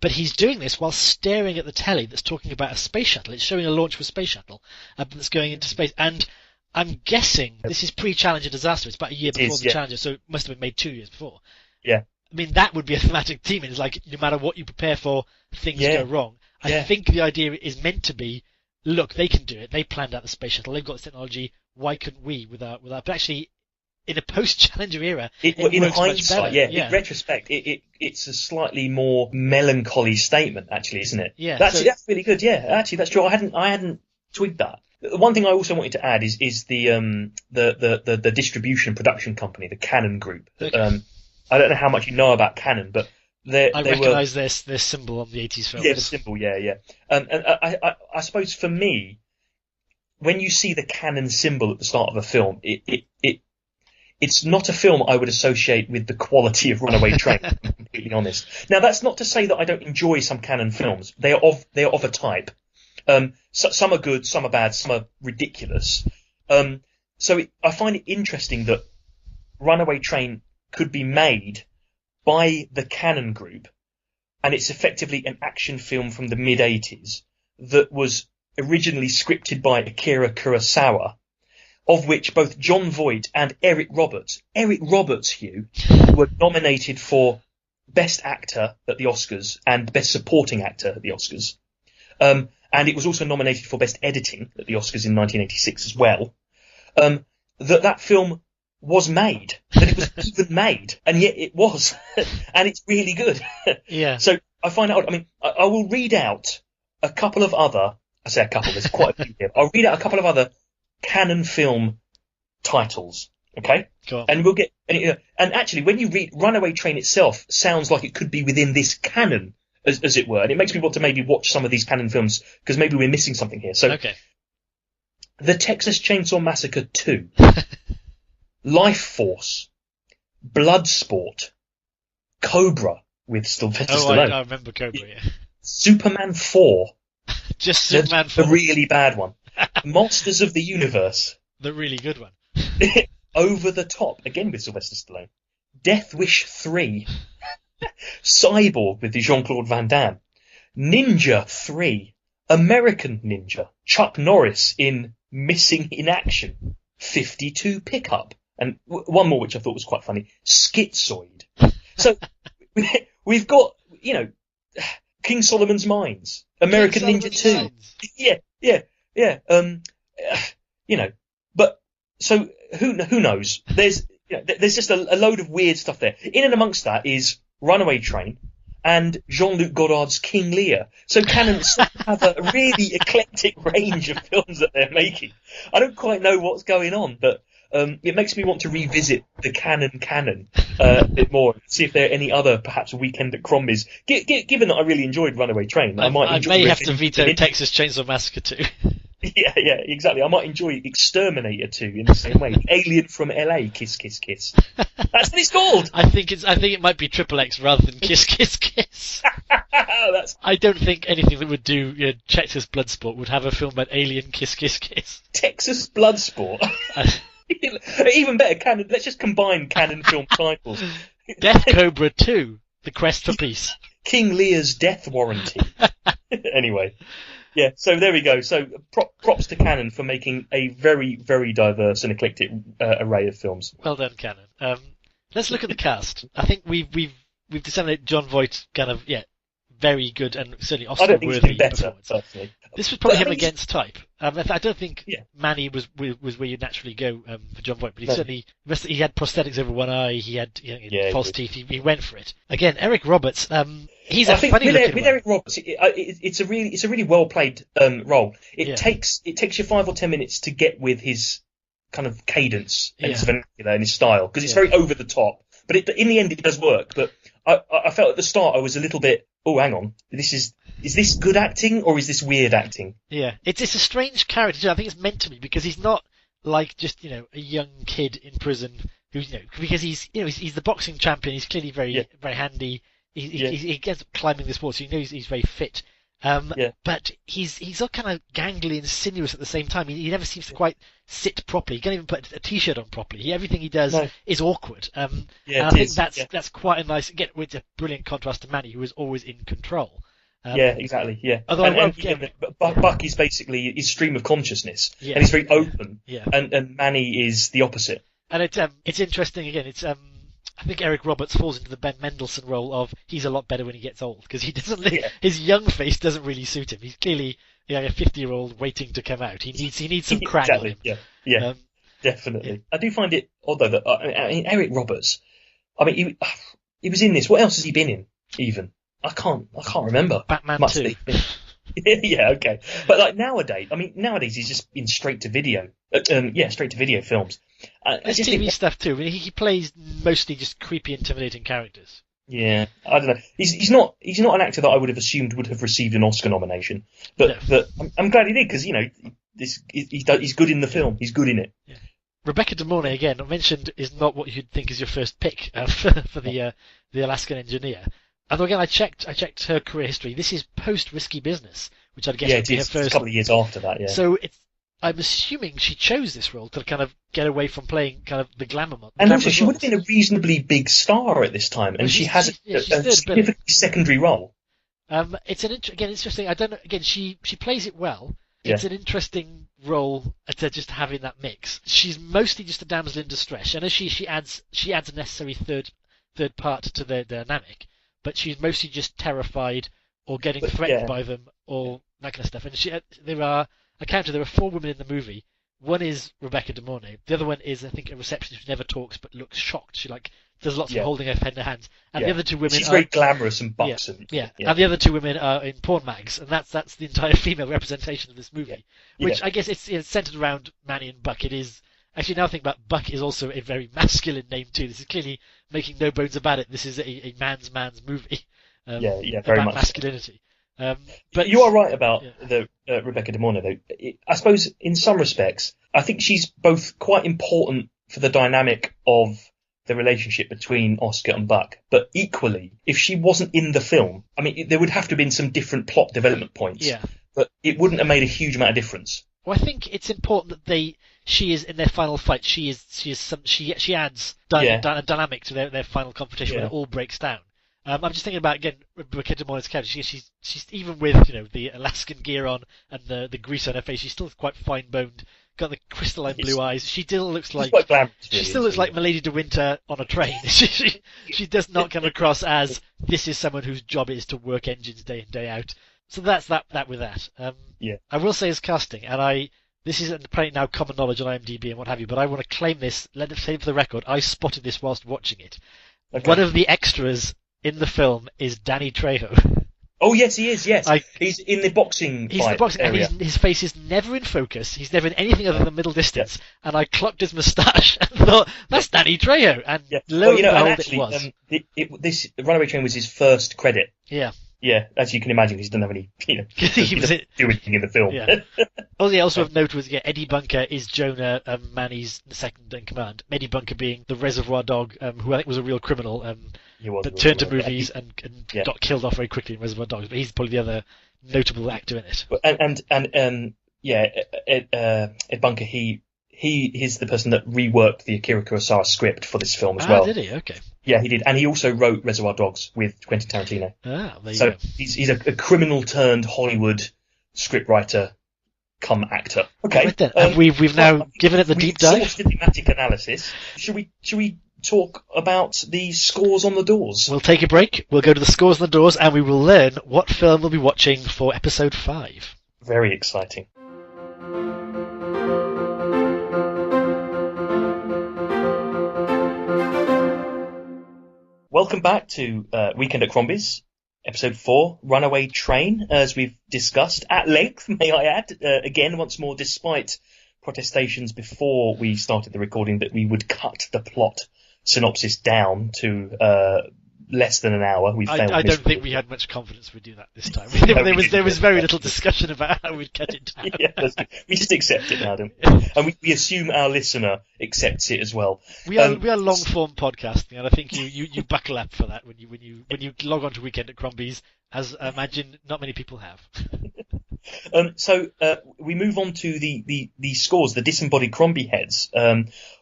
But he's doing this while staring at the telly that's talking about a space shuttle. It's showing a launch of a space shuttle that's going into space. And I'm guessing this is pre-Challenger disaster. It's about a year before the Challenger, so it must have been made 2 years before. Yeah. I mean, that would be a thematic theme. It's like, no matter what you prepare for, things go wrong. I think the idea is meant to be, look, they can do it. They planned out the space shuttle. They've got this technology. Why couldn't we without? But actually, in a post-Challenger era, it in works hindsight, much better. In retrospect, it's a slightly more melancholy statement, actually, isn't it? Yeah, that's really good. Yeah, actually, that's true. I hadn't twigged that. One thing I also wanted to add is the distribution production company, the Cannon Group. Okay. I don't know how much you know about Cannon, but I recognise their symbol on the 80s film. Yeah, the symbol. Yeah. And I suppose for me, when you see the Cannon symbol at the start of a film, it's not a film I would associate with the quality of Runaway Train, to be completely honest. Now, that's not to say that I don't enjoy some Cannon films. They are of a type. Some are good, some are bad, some are ridiculous. So I find it interesting that Runaway Train could be made by the Cannon Group, and it's effectively an action film from the mid-80s that was originally scripted by Akira Kurosawa, of which both Jon Voight and Eric Roberts, Hugh, were nominated for Best Actor at the Oscars and Best Supporting Actor at the Oscars. And it was also nominated for Best Editing at the Oscars in 1986 as well. That film was made, that it was even made, and yet it was. And it's really good. Yeah. So I find out, I will read out a couple of other, I say a couple, there's quite a few here. I'll read out a couple of other Cannon film titles, okay? Go on. And we'll get, and actually, when you read Runaway Train itself, sounds like it could be within this canon, as it were, and it makes me want to maybe watch some of these Cannon films because maybe we're missing something here. So, okay. The Texas Chainsaw Massacre 2, Life Force, Bloodsport, Cobra with Sylvester Stallone. I remember Cobra. Yeah. Superman 4, Just Superman 4. The really bad one. Masters of the Universe. The really good one. Over the Top, again with Sylvester Stallone. Death Wish 3. Cyborg with Jean-Claude Van Damme. Ninja 3. American Ninja. Chuck Norris in Missing in Action. 52 Pickup. And one more which I thought was quite funny. Schizoid. So we've got, King Solomon's Mines. American Ninja 2. Yeah. But so who knows? There's just a load of weird stuff there. In and amongst that is Runaway Train and Jean-Luc Godard's King Lear. So Cannon have a really eclectic range of films that they're making. I don't quite know what's going on, but it makes me want to revisit the canon a bit more, see if there are any other, perhaps, Weekend at Crombie's. Given that I really enjoyed Runaway Train, I may have to veto Texas Chainsaw Massacre 2. Yeah, exactly. I might enjoy Exterminator 2 in the same way. Alien from LA, Kiss Kiss Kiss. That's what it's called. I think it might be Triple X rather than Kiss Kiss Kiss. I don't think anything that would do Texas Bloodsport would have a film about Alien Kiss Kiss Kiss. Texas Bloodsport. Even better, Canon. Let's just combine Canon film titles. Death Cobra 2, The Quest for Peace. King Lear's Death Warranty. Anyway. Yeah, so there we go. So props to Canon for making a very, very diverse and eclectic array of films. Well done, Canon. Let's look at the cast. I think we've disseminated John Voight very good and certainly Oscar-worthy. I don't think he's been better, personally. This was probably him against type. I don't think Manny was where you'd naturally go for John Voight, but he had prosthetics over one eye, he had false teeth, he went for it. Again, Eric Roberts, he's a funny looking with Eric Roberts, it's a really well played role. It takes you 5 or 10 minutes to get with his kind of cadence and his vernacular and his style, because it's very over the top. But in the end, it does work. But I felt at the start I was a little bit, oh, hang on, is this good acting or is this weird acting? Yeah, it's a strange character. I think it's meant to be, because he's not like just a young kid in prison who because he's the boxing champion. He's clearly very handy. He gets climbing this wall, so he's very fit. But he's all kind of gangly and sinuous at the same time. He never seems to quite sit properly. He can't even put a t-shirt on properly. Everything he does is awkward. And I think that's quite a nice, again, with a brilliant contrast to Manny, who is always in control. Exactly. Yeah. Buck is basically his stream of consciousness, and he's very open. And Manny is the opposite. And it's interesting. Again, it's I think Eric Roberts falls into the Ben Mendelsohn role of he's a lot better when he gets old, because he doesn't. His young face doesn't really suit him. He's clearly a 50-year-old waiting to come out. He needs some crack on him. Yeah, definitely. Yeah. I do find it odd though that Eric Roberts. I mean, he was in this. What else has he been in? Even I can't remember. Batman 2. Yeah, okay. But like nowadays he's just in straight to video. Straight to video films. There's TV stuff too. I mean, he plays mostly just creepy, intimidating characters. Yeah, I don't know. He's not an actor that I would have assumed would have received an Oscar nomination. But I'm glad he did, because he's good in the film. He's good in it. Yeah. Rebecca De Mornay, again, I mentioned, is not what you'd think is your first pick for the Alaskan engineer. And again, I checked her career history. This is post Risky Business, which I'd guess would be her first. A couple of years after that. Yeah. So I'm assuming she chose this role to kind of get away from playing kind of the glamour model. And also, she would have been a reasonably big star at this time, and she has a significant secondary role. It's interesting. I don't know. Again, she plays it well. It's an interesting role to just have in that mix. She's mostly just a damsel in distress. I know she adds a necessary third part to the dynamic, but she's mostly just terrified or getting threatened by them or that kind of stuff. And there are 4 women in the movie. One is Rebecca De Mornay. The other one is, I think, a receptionist who never talks but looks shocked. She does lots of holding her head in her hands. And the other 2 women she's very glamorous and buxom. Yeah. And the other 2 women are in porn mags, and that's the entire female representation of this movie. Which I guess it's centered around Manny and Buck. It is actually, now I think about Buck, is also a very masculine name too. This is clearly making no bones about it. This is a man's movie. Very about much masculinity. But you are right about the Rebecca De Mornay, though. I suppose in some respects, I think she's both quite important for the dynamic of the relationship between Oscar and Buck. But equally, if she wasn't in the film, I mean, there would have to have been some different plot development points but it wouldn't have made a huge amount of difference. Well, I think it's important that she is in their final fight. She adds a dynamic to their final confrontation when it all breaks down. I'm just thinking about again Rebecca De Mornay's character. She's even with the Alaskan gear on and the grease on her face. She's still quite fine boned. Got the crystalline blue eyes. She still looks like Milady de Winter on a train. she does not come across as this is someone whose job it is to work engines day in day out. So that's that with that. I will say as casting, and this is apparently now common knowledge on IMDb and what have you, but I want to claim this. Let it say for the record, I spotted this whilst watching it. Okay. One of the extras in the film is Danny Trejo. Oh yes, he is. Yes, he's in the boxing. He's in the boxing, area. And his face is never in focus. He's never in anything other than middle distance. Yeah. And I clocked his moustache and thought, "That's Danny Trejo." And lo and behold, it was. This Runaway Train was his first credit. Yeah. Yeah, as you can imagine, he doesn't have any, he doesn't do anything in the film. Yeah. Also of note was Eddie Bunker is Jonah Manny's second in command. Eddie Bunker being the Reservoir Dog, who I think was a real criminal, that turned to movies and got killed off very quickly in Reservoir Dogs. But he's probably the other notable actor in it. Ed Bunker, he's the person that reworked the Akira Kurosawa script for this film as well. Did he? Okay. Yeah, he did, and he also wrote Reservoir Dogs with Quentin Tarantino. There you go. He's a criminal turned Hollywood scriptwriter come actor. Okay, right then. And we've now given it the deep dive. Thematic analysis. Should we talk about the scores on the doors? We'll take a break. We'll go to the scores on the doors, and we will learn what film we'll be watching for episode 5. Very exciting. Welcome back to Weekend at Crombie's, episode 4, Runaway Train, as we've discussed at length, may I add, again, once more, despite protestations before we started the recording that we would cut the plot synopsis down to less than an hour. I don't think we had much confidence we'd do that this time. There was very little discussion about how we'd cut it down. Yeah, we just accept it now, don't we? And we assume our listener accepts it as well. We are long form podcasting, and I think you buckle up for that when you log on to Weekend at Crombie's, as I imagine not many people have. So we move on to the scores, the disembodied Crombie heads.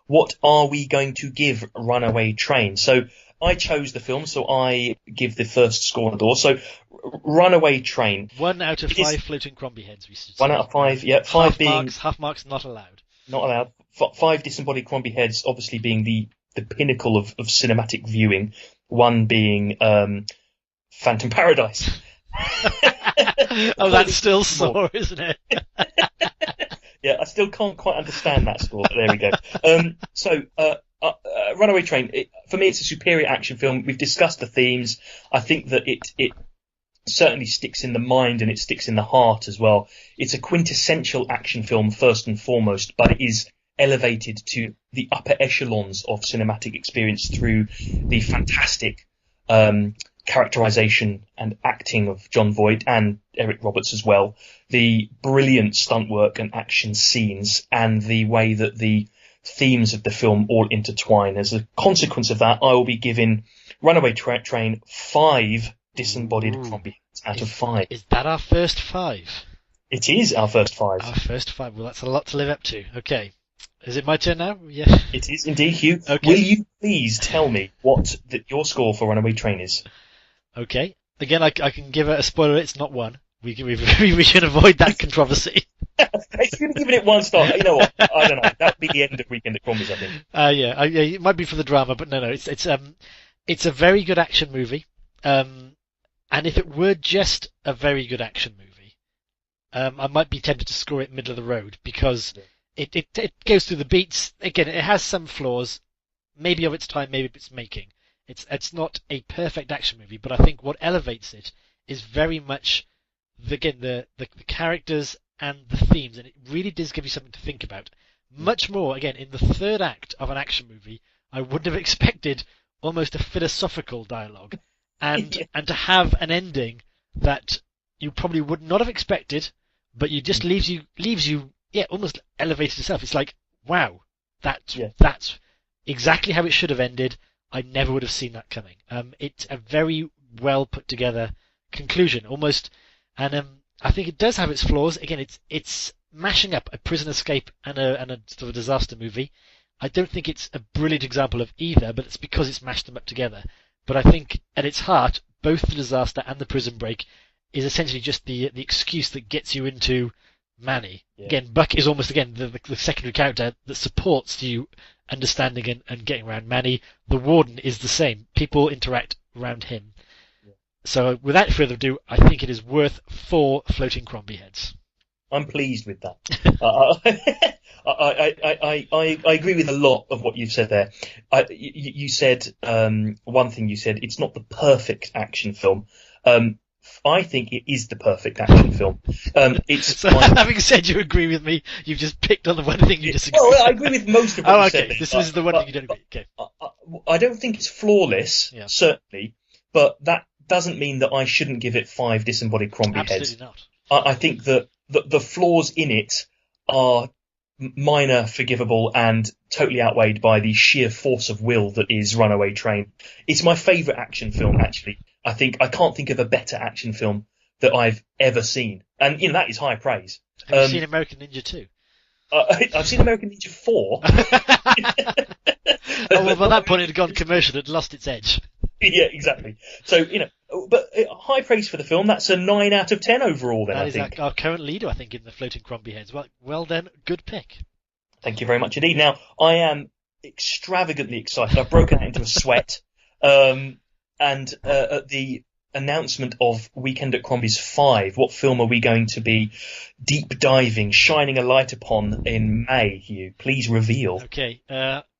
What are we going to give Runaway Train? So I chose the film, so I give the first score on the door. So, Runaway Train. 1 out of 5 floating Crombie heads, we should say. 1 out of 5, yeah. 5 being... Half marks not allowed. Not allowed. 5 disembodied Crombie heads, obviously being the pinnacle of cinematic viewing. 1 being Phantom Paradise. Oh, that's still sore, isn't it? Yeah, I still can't quite understand that score, but there we go. Runaway Train, for me, it's a superior action film. We've discussed the themes. I think that it certainly sticks in the mind and it sticks in the heart as well. It's a quintessential action film first and foremost, but it is elevated to the upper echelons of cinematic experience through the fantastic characterization and acting of Jon Voight and Eric Roberts as well, the brilliant stunt work and action scenes, and the way that the themes of the film all intertwine. As a consequence of that, I will be giving Runaway Train 5 disembodied Crombie out of 5. Is that our first 5? It is our first 5. Our first 5. Well, that's a lot to live up to. Okay. Is it my turn now? Yeah. It is indeed, Hugh. Okay. Will you please tell me what your score for Runaway Train is? Okay. Again, I can give it a spoiler. It's not 1. We can avoid that controversy. If you'd have given it 1 star, you know what? I don't know. That would be the end of Weekend at Crombie's, I think. Yeah, it might be for the drama, but no. It's a very good action movie. And if it were just a very good action movie, I might be tempted to score it middle of the road because it goes through the beats. Again, it has some flaws, maybe of its time, maybe of its making. It's not a perfect action movie, but I think what elevates it is very much the characters and the themes, and it really does give you something to think about. Much more, again, in the third act of an action movie, I wouldn't have expected almost a philosophical dialogue, and to have an ending that you probably would not have expected, but you just leaves you almost elevated itself. It's like, wow, that's exactly how it should have ended. I never would have seen that coming. It's a very well put together conclusion, almost, and I think it does have its flaws. Again, it's mashing up a prison escape and a sort of disaster movie. I don't think it's a brilliant example of either, but it's because it's mashed them up together. But I think at its heart, both the disaster and the prison break is essentially just the excuse that gets you into Manny. Yeah. Again, Buck is almost the secondary character that supports you understanding and getting around Manny. The warden is the same. People interact around him. Yeah. So without further ado, I think it is worth 4 floating Crombie heads. I'm pleased with that. I agree with a lot of what you've said there. You said one thing. You said it's not the perfect action film. I think it is the perfect action film. Having said you agree with me, you've just picked on the one thing you disagree with. I agree with most of what you said. This is the one thing you don't agree. Okay. I don't think it's flawless, certainly, but that doesn't mean that I shouldn't give it 5 disembodied Crombie heads. Absolutely not. I think that the flaws in it are minor, forgivable, and totally outweighed by the sheer force of will that is Runaway Train. It's my favourite action film, actually. I can't think of a better action film that I've ever seen. And, that is high praise. Have you seen American Ninja 2? I've seen American Ninja 4. Well, by that point it had gone commercial, it had lost its edge. Yeah, exactly. So, but high praise for the film. That's a 9 out of 10 overall then, I think. That is our current leader, I think, in the floating Crombie heads. Well then, good pick. Thank you very much indeed. Now, I am extravagantly excited. I've broken out into a sweat. And at the announcement of Weekend at Crombie's 5, what film are we going to be deep diving, shining a light upon in May, Hugh? Please reveal. Okay.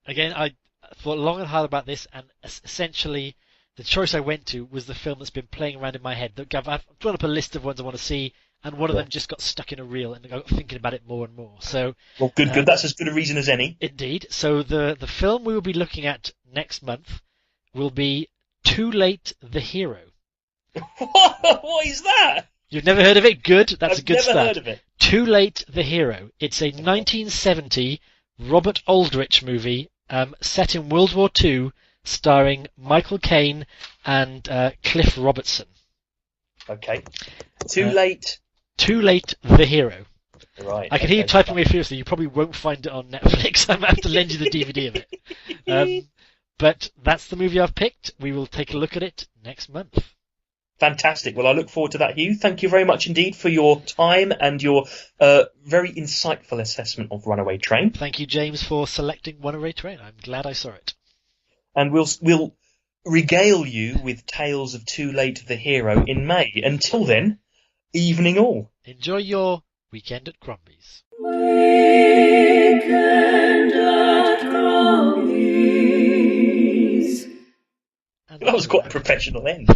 Again, I thought long and hard about this, and essentially the choice I went to was the film that's been playing around in my head. I've drawn up a list of ones I want to see, and one of them just got stuck in a reel, and I got thinking about it more and more. So, well, good. That's as good a reason as any. Indeed. So the film we will be looking at next month will be Too Late, the Hero. What is that? You've never heard of it? Good. That's a good start. I've never heard of it. Too Late, the Hero. It's a 1970 Robert Aldrich movie set in World War II, starring Michael Caine and Cliff Robertson. Okay. Too Late, the Hero. Right. I can hear you typing away furiously. You probably won't find it on Netflix. I'm going to have to lend you the DVD of it. But that's the movie I've picked. We will take a look at it next month. Fantastic. Well, I look forward to that, Hugh. Thank you very much indeed for your time and your very insightful assessment of Runaway Train. Thank you, James, for selecting Runaway Train. I'm glad I saw it. And we'll regale you with tales of Too Late, the Hero in May. Until then, evening all. Enjoy your weekend at Crombie's. Weekend at Crombie's. That was quite a professional end.